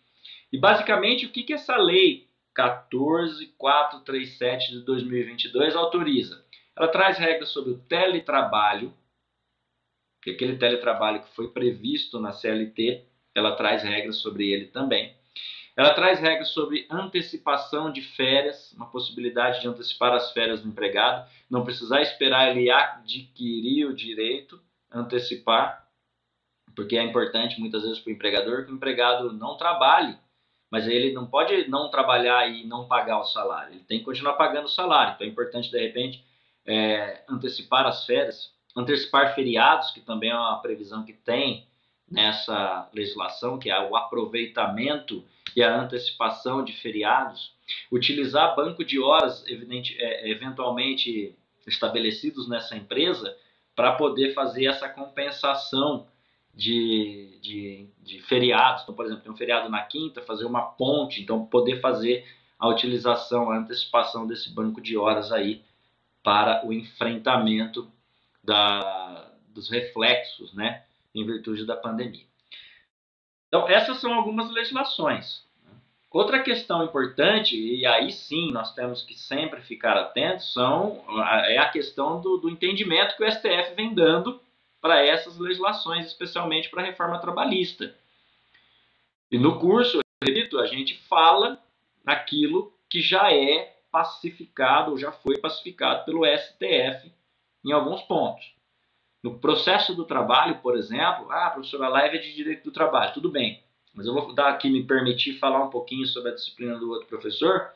E, basicamente, o que essa lei 14.437 de 2022 autoriza? Ela traz regras sobre o teletrabalho, que aquele teletrabalho que foi previsto na CLT, ela traz regras sobre ele também. Ela traz regras sobre antecipação de férias, uma possibilidade de antecipar as férias do empregado, não precisar esperar ele adquirir o direito, antecipar, porque é importante muitas vezes para o empregador que o empregado não trabalhe, mas ele não pode não trabalhar e não pagar o salário, ele tem que continuar pagando o salário. Então é importante, de repente, antecipar as férias, antecipar feriados, que também é uma previsão que tem nessa legislação, que é o aproveitamento e a antecipação de feriados, utilizar banco de horas eventualmente estabelecidos nessa empresa para poder fazer essa compensação de feriados. Então, por exemplo, tem um feriado na quinta, fazer uma ponte, então poder fazer a utilização, a antecipação desse banco de horas aí para o enfrentamento dos reflexos, né, em virtude da pandemia. Então, essas são algumas legislações. Outra questão importante, e aí sim nós temos que sempre ficar atentos, é a questão do entendimento que o STF vem dando para essas legislações, especialmente para a reforma trabalhista. E no curso, eu repito, a gente fala naquilo que já é pacificado, ou já foi pacificado pelo STF em alguns pontos. No processo do trabalho, por exemplo, professor, a live é de direito do trabalho, tudo bem. Mas eu vou me permitir falar um pouquinho sobre a disciplina do outro professor,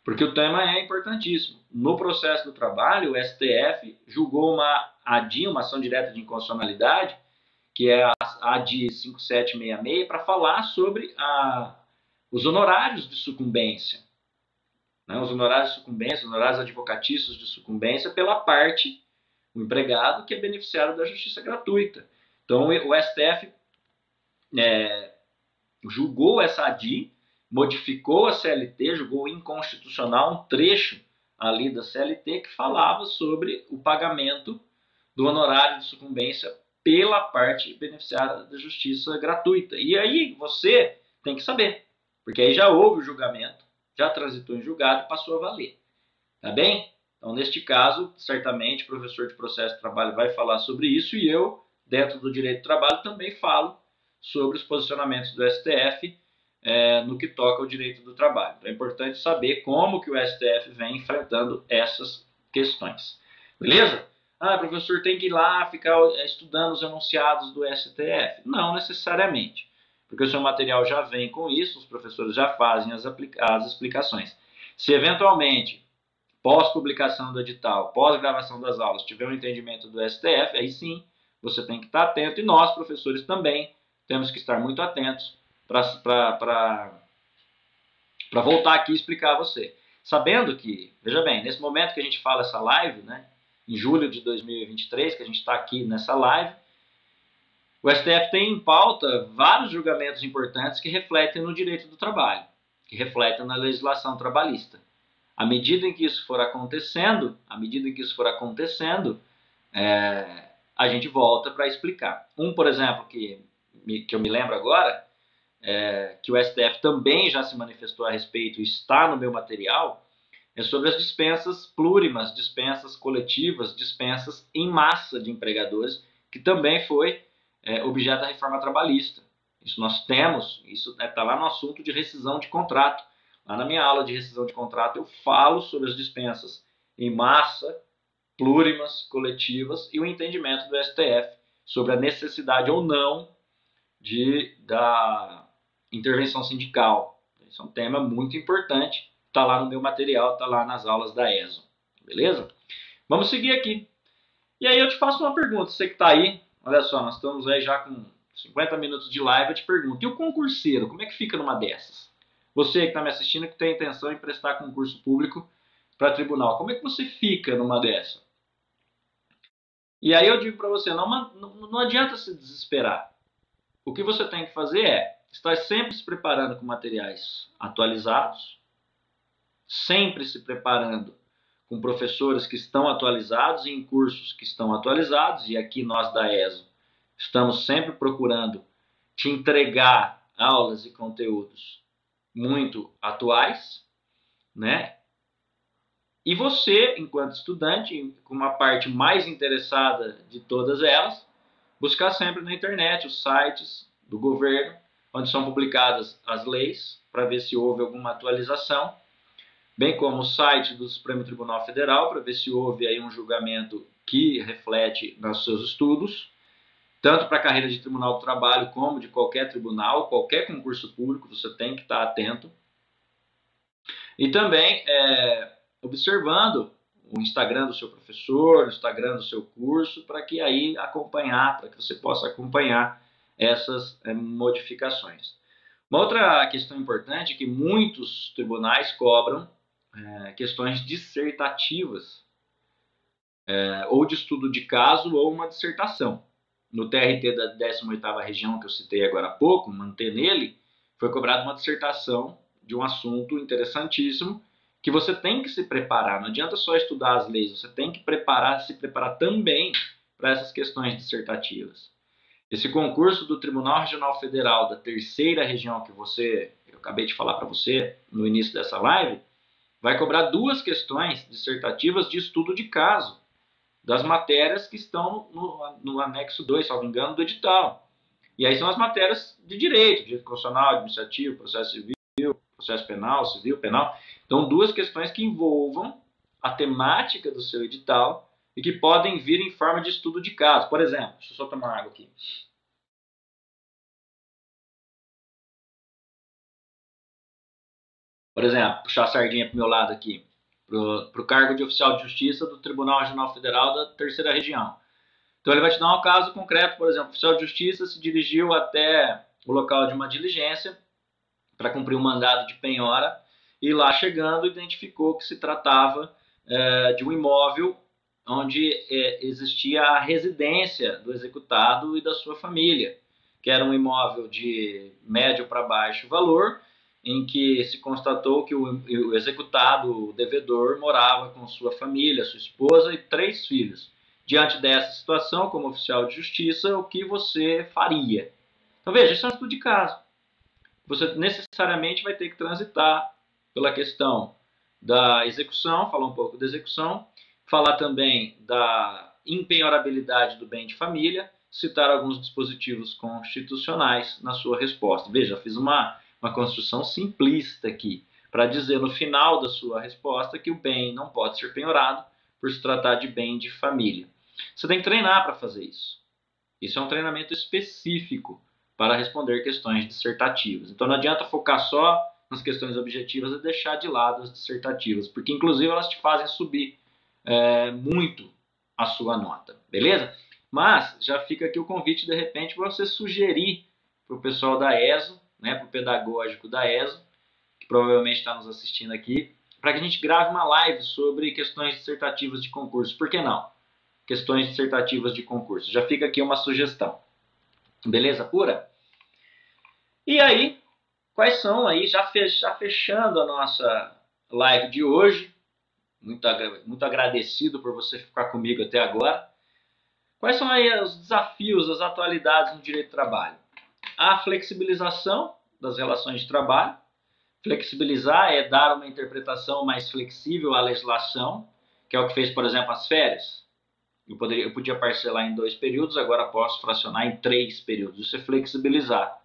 porque o tema é importantíssimo. No processo do trabalho, o STF julgou uma ADI, uma ação direta de inconstitucionalidade, que é a ADI 5766, para falar sobre os honorários de sucumbência. Né? Os honorários de sucumbência, os honorários advocatícios de sucumbência pela parte, o empregado que é beneficiário da justiça gratuita. Então, o STF julgou essa ADI, modificou a CLT, julgou inconstitucional um trecho ali da CLT que falava sobre o pagamento do honorário de sucumbência pela parte beneficiária da justiça gratuita. E aí você tem que saber, porque aí já houve o julgamento, já transitou em julgado e passou a valer. Tá bem? Então, neste caso, certamente o professor de processo de trabalho vai falar sobre isso e eu, dentro do direito do trabalho, também falo sobre os posicionamentos do STF no que toca ao direito do trabalho. Então, é importante saber como que o STF vem enfrentando essas questões. Beleza? Ah, professor, tem que ir lá ficar estudando os enunciados do STF. Não necessariamente, porque o seu material já vem com isso, os professores já fazem as explicações. Se eventualmente, pós-publicação do edital, pós-gravação das aulas, tiver um entendimento do STF, aí sim você tem que estar atento, e nós, professores, também temos que estar muito atentos para voltar aqui e explicar a você. Sabendo que, veja bem, nesse momento que a gente fala essa live, né, em julho de 2023, que a gente está aqui nessa live, o STF tem em pauta vários julgamentos importantes que refletem no direito do trabalho, que refletem na legislação trabalhista. À medida em que isso for acontecendo, a gente volta para explicar. Por exemplo, que eu me lembro agora, que o STF também já se manifestou a respeito e está no meu material, é sobre as dispensas plurimas, dispensas coletivas, dispensas em massa de empregadores, que também foi objeto da reforma trabalhista. Isso nós temos, isso está lá no assunto de rescisão de contrato. Lá na minha aula de rescisão de contrato eu falo sobre as dispensas em massa, plurimas, coletivas e o entendimento do STF sobre a necessidade ou não da intervenção sindical. Isso é um tema muito importante, está lá no meu material, está lá nas aulas da ESO. Beleza? Vamos seguir aqui. E aí eu te faço uma pergunta, você que está aí, olha só, nós estamos aí já com 50 minutos de live, eu te pergunto, e o concurseiro, como é que fica numa dessas? Você que está me assistindo, que tem intenção em prestar concurso público para tribunal, como é que você fica numa dessa? E aí eu digo para você, não adianta se desesperar. O que você tem que fazer é estar sempre se preparando com materiais atualizados, sempre se preparando com professores que estão atualizados e em cursos que estão atualizados, e aqui nós da ESO estamos sempre procurando te entregar aulas e conteúdos muito atuais, né? E você, enquanto estudante, com uma parte mais interessada de todas elas, buscar sempre na internet os sites do governo, onde são publicadas as leis, para ver se houve alguma atualização, bem como o site do Supremo Tribunal Federal, para ver se houve aí um julgamento que reflete nos seus estudos, tanto para a carreira de tribunal do trabalho como de qualquer tribunal, qualquer concurso público, você tem que estar atento. E também observando o Instagram do seu professor, o Instagram do seu curso, para que aí acompanhar, para que você possa acompanhar essas modificações. Uma outra questão importante é que muitos tribunais cobram questões dissertativas, ou de estudo de caso ou uma dissertação. No TRT da 18ª região que eu citei agora há pouco, manter nele, foi cobrada uma dissertação de um assunto interessantíssimo que você tem que se preparar. Não adianta só estudar as leis, você tem que se preparar também para essas questões dissertativas. Esse concurso do Tribunal Regional Federal da terceira região que eu acabei de falar para você no início dessa live, vai cobrar 2 questões dissertativas de estudo de caso das matérias que estão no anexo 2, salvo engano, do edital. E aí são as matérias de direito constitucional, administrativo, processo civil, processo penal, civil, penal. Então, 2 questões que envolvam a temática do seu edital e que podem vir em forma de estudo de caso. Por exemplo, deixa eu só tomar água aqui. Por exemplo, puxar a sardinha para o meu lado aqui, para o cargo de oficial de justiça do Tribunal Regional Federal da terceira região. Então ele vai te dar um caso concreto, por exemplo, o oficial de justiça se dirigiu até o local de uma diligência para cumprir um mandado de penhora e lá chegando identificou que se tratava de um imóvel onde existia a residência do executado e da sua família, que era um imóvel de médio para baixo valor, em que se constatou que o executado, o devedor, morava com sua família, sua esposa e 3 filhos. Diante dessa situação, como oficial de justiça, o que você faria? Então veja, isso é um estudo de caso. Você necessariamente vai ter que transitar pela questão da execução, falar um pouco da execução, falar também da impenhorabilidade do bem de família, citar alguns dispositivos constitucionais na sua resposta. Veja, fiz uma construção simplista aqui, para dizer no final da sua resposta que o bem não pode ser penhorado por se tratar de bem de família. Você tem que treinar para fazer isso. Isso é um treinamento específico para responder questões dissertativas. Então não adianta focar só nas questões objetivas e deixar de lado as dissertativas, porque inclusive elas te fazem subir muito a sua nota, beleza? Mas já fica aqui o convite, de repente, para você sugerir para o pessoal da ESO, né, para o pedagógico da ESO, que provavelmente está nos assistindo aqui, para que a gente grave uma live sobre questões dissertativas de concurso. Por que não? Questões dissertativas de concurso. Já fica aqui uma sugestão. Beleza pura? E aí, quais são aí, já fechando a nossa live de hoje, muito agradecido por você ficar comigo até agora. Quais são aí os desafios, as atualidades no direito do trabalho? A flexibilização das relações de trabalho. Flexibilizar é dar uma interpretação mais flexível à legislação, que é o que fez, por exemplo, as férias. Eu podia parcelar em 2 períodos, agora posso fracionar em 3 períodos. Isso é flexibilizar.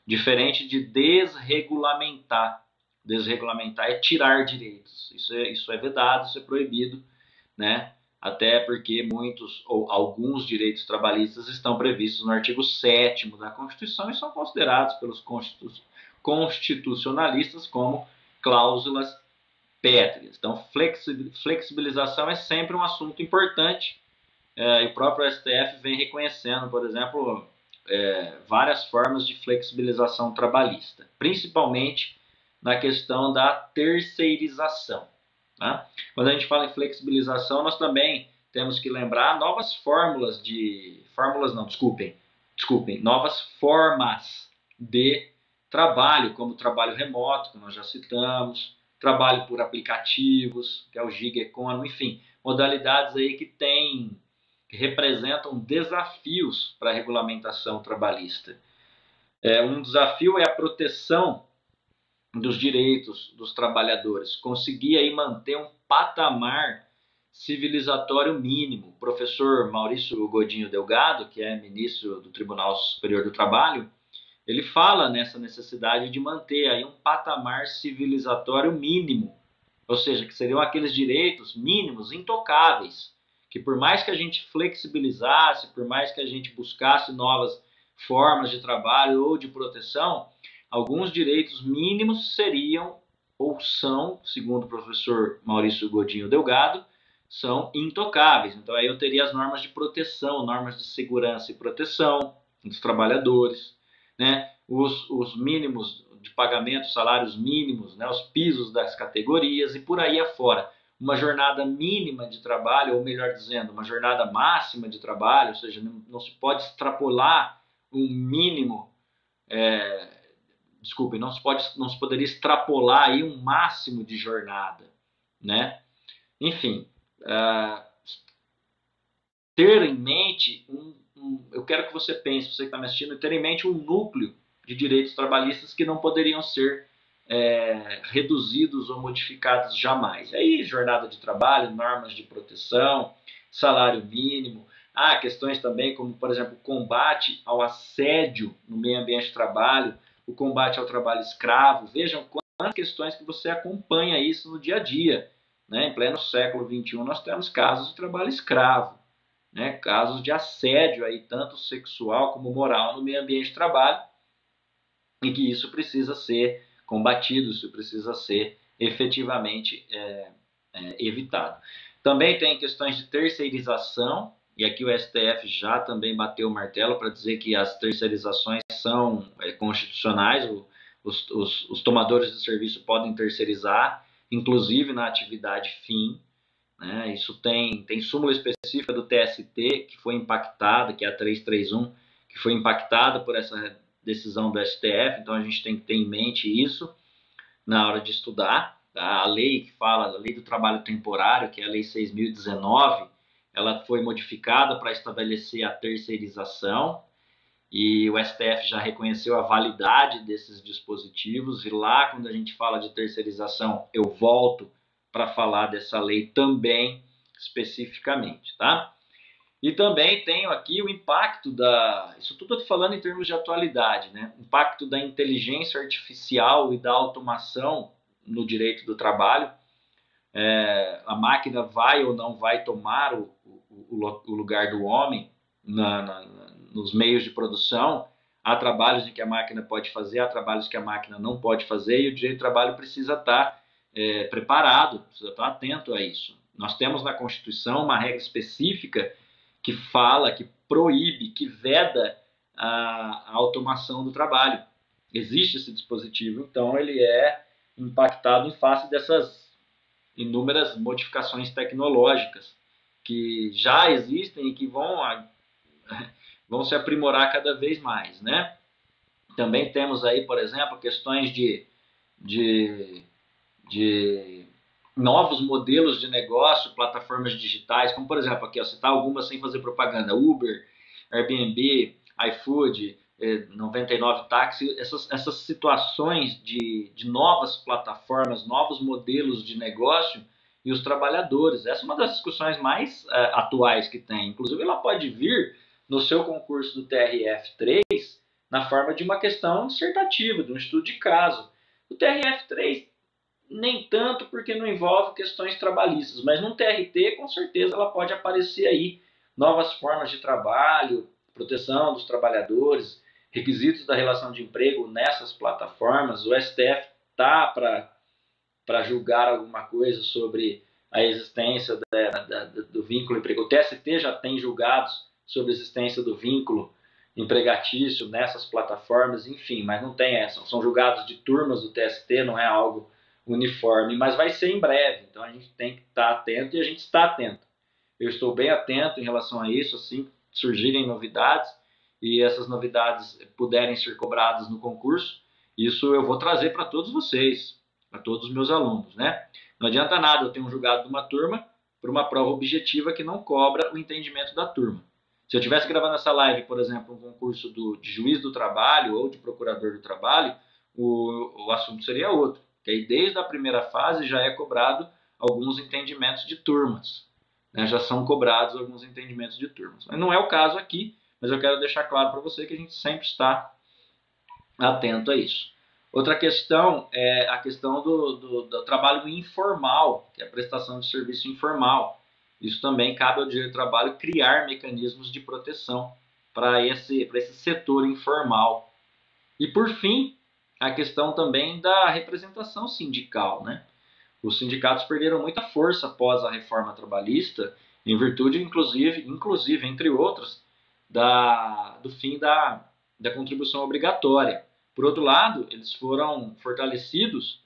Diferente de desregulamentar. Desregulamentar é tirar direitos. Isso é vedado, isso é proibido, né? Até porque muitos ou alguns direitos trabalhistas estão previstos no artigo 7º da Constituição e são considerados pelos constitucionalistas como cláusulas pétreas. Então, flexibilização é sempre um assunto importante e o próprio STF vem reconhecendo, por exemplo, várias formas de flexibilização trabalhista, principalmente na questão da terceirização. Tá? Quando a gente fala em flexibilização, nós também temos que lembrar novas novas formas de trabalho, como trabalho remoto, que nós já citamos, trabalho por aplicativos, que é o gig economy, enfim, modalidades aí que representam desafios para a regulamentação trabalhista. Um desafio é a proteção dos direitos dos trabalhadores, conseguir aí manter um patamar civilizatório mínimo. O professor Maurício Godinho Delgado, que é ministro do Tribunal Superior do Trabalho, ele fala nessa necessidade de manter aí um patamar civilizatório mínimo, ou seja, que seriam aqueles direitos mínimos intocáveis, que por mais que a gente flexibilizasse, por mais que a gente buscasse novas formas de trabalho ou de proteção, alguns direitos mínimos seriam ou são, segundo o professor Maurício Godinho Delgado, são intocáveis. Então aí eu teria as normas de proteção, normas de segurança e proteção dos trabalhadores, né? Os mínimos de pagamento, salários mínimos, né? Os pisos das categorias e por aí afora. Uma jornada mínima de trabalho, ou melhor dizendo, uma jornada máxima de trabalho, ou seja, não se pode extrapolar um mínimo, não se poderia extrapolar aí um máximo de jornada, né? Enfim, ter em mente eu quero que você pense, você que está me assistindo, ter em mente um núcleo de direitos trabalhistas que não poderiam ser reduzidos ou modificados jamais. Aí, jornada de trabalho, normas de proteção, salário mínimo, questões também como, por exemplo, o combate ao assédio no meio ambiente de trabalho, o combate ao trabalho escravo. Vejam quantas questões que você acompanha isso no dia a dia. Né? Em pleno século XXI, nós temos casos de trabalho escravo, né? Casos de assédio, aí, tanto sexual como moral, no meio ambiente de trabalho, e que isso precisa ser combatido, isso precisa ser efetivamente evitado. Também tem questões de terceirização, e aqui o STF já também bateu o martelo para dizer que as terceirizações são constitucionais, os tomadores de serviço podem terceirizar, inclusive na atividade fim, né? Isso tem súmula específica do TST que foi impactada, que é a 331, que foi impactada por essa decisão do STF, então a gente tem que ter em mente isso na hora de estudar. A lei que fala, a lei do trabalho temporário, que é a lei 6.019, ela foi modificada para estabelecer a terceirização e o STF já reconheceu a validade desses dispositivos e lá quando a gente fala de terceirização eu volto para falar dessa lei também especificamente, tá? E também tenho aqui o impacto isso tudo eu estou falando em termos de atualidade, né? O impacto da inteligência artificial e da automação no direito do trabalho. A máquina vai ou não vai tomar o o lugar do homem nos meios de produção. Há trabalhos em que a máquina pode fazer, há trabalhos que a máquina não pode fazer, e o direito do trabalho precisa estar preparado, precisa estar atento a isso. Nós temos na Constituição uma regra específica que fala, que proíbe, que veda a automação do trabalho. Existe esse dispositivo, então ele é impactado em face dessas inúmeras modificações tecnológicas que já existem e que vão se aprimorar cada vez mais, né? Também temos aí, por exemplo, questões de novos modelos de negócio, plataformas digitais, como por exemplo, aqui, citar algumas sem fazer propaganda: Uber, Airbnb, iFood, 99 Táxi, essas situações de novas plataformas, novos modelos de negócio e os trabalhadores. Essa é uma das discussões mais atuais que tem. Inclusive, ela pode vir no seu concurso do TRF3 na forma de uma questão dissertativa, de um estudo de caso. O TRF3 nem tanto, porque não envolve questões trabalhistas, mas no TRT com certeza ela pode aparecer aí. Novas formas de trabalho, proteção dos trabalhadores, requisitos da relação de emprego nessas plataformas. O STF está para julgar alguma coisa sobre a existência do vínculo empregatício. O TST já tem julgados sobre a existência do vínculo empregatício nessas plataformas, enfim, mas não tem essa. São julgados de turmas do TST, não é algo uniforme, mas vai ser em breve, então a gente tem que estar atento, e a gente está atento. Eu estou bem atento em relação a isso, assim surgirem novidades e essas novidades puderem ser cobradas no concurso, isso eu vou trazer para todos vocês, para todos os meus alunos, né? Não adianta nada eu ter um julgado de uma turma para uma prova objetiva que não cobra o entendimento da turma. Se eu estivesse gravando essa live, por exemplo, um concurso de juiz do trabalho ou de procurador do trabalho, o assunto seria outro. Que aí desde a primeira fase já é cobrado alguns entendimentos de turmas, né? Já são cobrados alguns entendimentos de turmas. Mas não é o caso aqui, mas eu quero deixar claro para você que a gente sempre está atento a isso. Outra questão é a questão do trabalho informal, que é a prestação de serviço informal. Isso também cabe ao direito do trabalho criar mecanismos de proteção para esse setor informal. E por fim, a questão também da representação sindical, né? Os sindicatos perderam muita força após a reforma trabalhista, em virtude, inclusive entre outros, do fim da contribuição obrigatória. Por outro lado, eles foram fortalecidos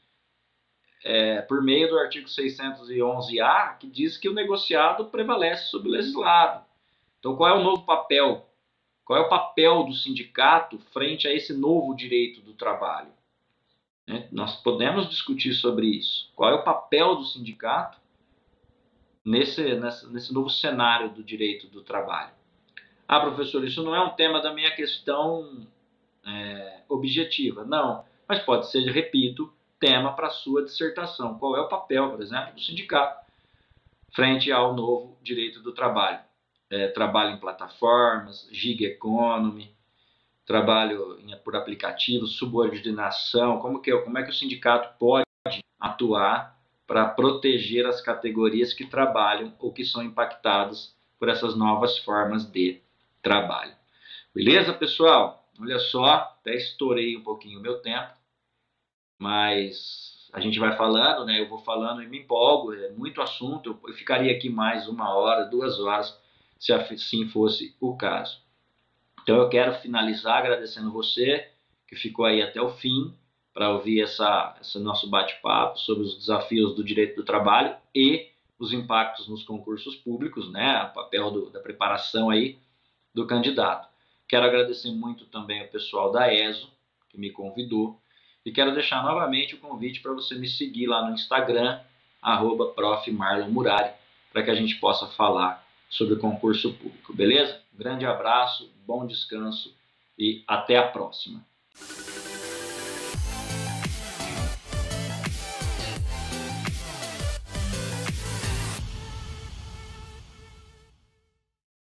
por meio do artigo 611-A, que diz que o negociado prevalece sobre o legislado. Então, qual é o novo papel? Qual é o papel do sindicato frente a esse novo direito do trabalho? Nós podemos discutir sobre isso. Qual é o papel do sindicato nesse novo cenário do direito do trabalho? Ah, professor, isso não é um tema da minha questão objetiva. Não, mas pode ser, repito, tema para a sua dissertação. Qual é o papel, por exemplo, do sindicato frente ao novo direito do trabalho? Trabalho em plataformas, gig economy, trabalho por aplicativo, subordinação, como é que o sindicato pode atuar para proteger as categorias que trabalham ou que são impactadas por essas novas formas de trabalho. Beleza, pessoal? Olha só, até estourei um pouquinho o meu tempo, mas a gente vai falando, né? Eu vou falando e me empolgo, é muito assunto, eu ficaria aqui mais 1 hora, 2 horas, se assim fosse o caso. Então eu quero finalizar agradecendo você que ficou aí até o fim para ouvir esse nosso bate-papo sobre os desafios do direito do trabalho e os impactos nos concursos públicos, né? O papel da preparação aí do candidato. Quero agradecer muito também ao pessoal da ESO que me convidou e quero deixar novamente o convite para você me seguir lá no Instagram, @profmarlonmurari, para que a gente possa falar sobre o concurso público, beleza? Um grande abraço, bom descanso e até a próxima.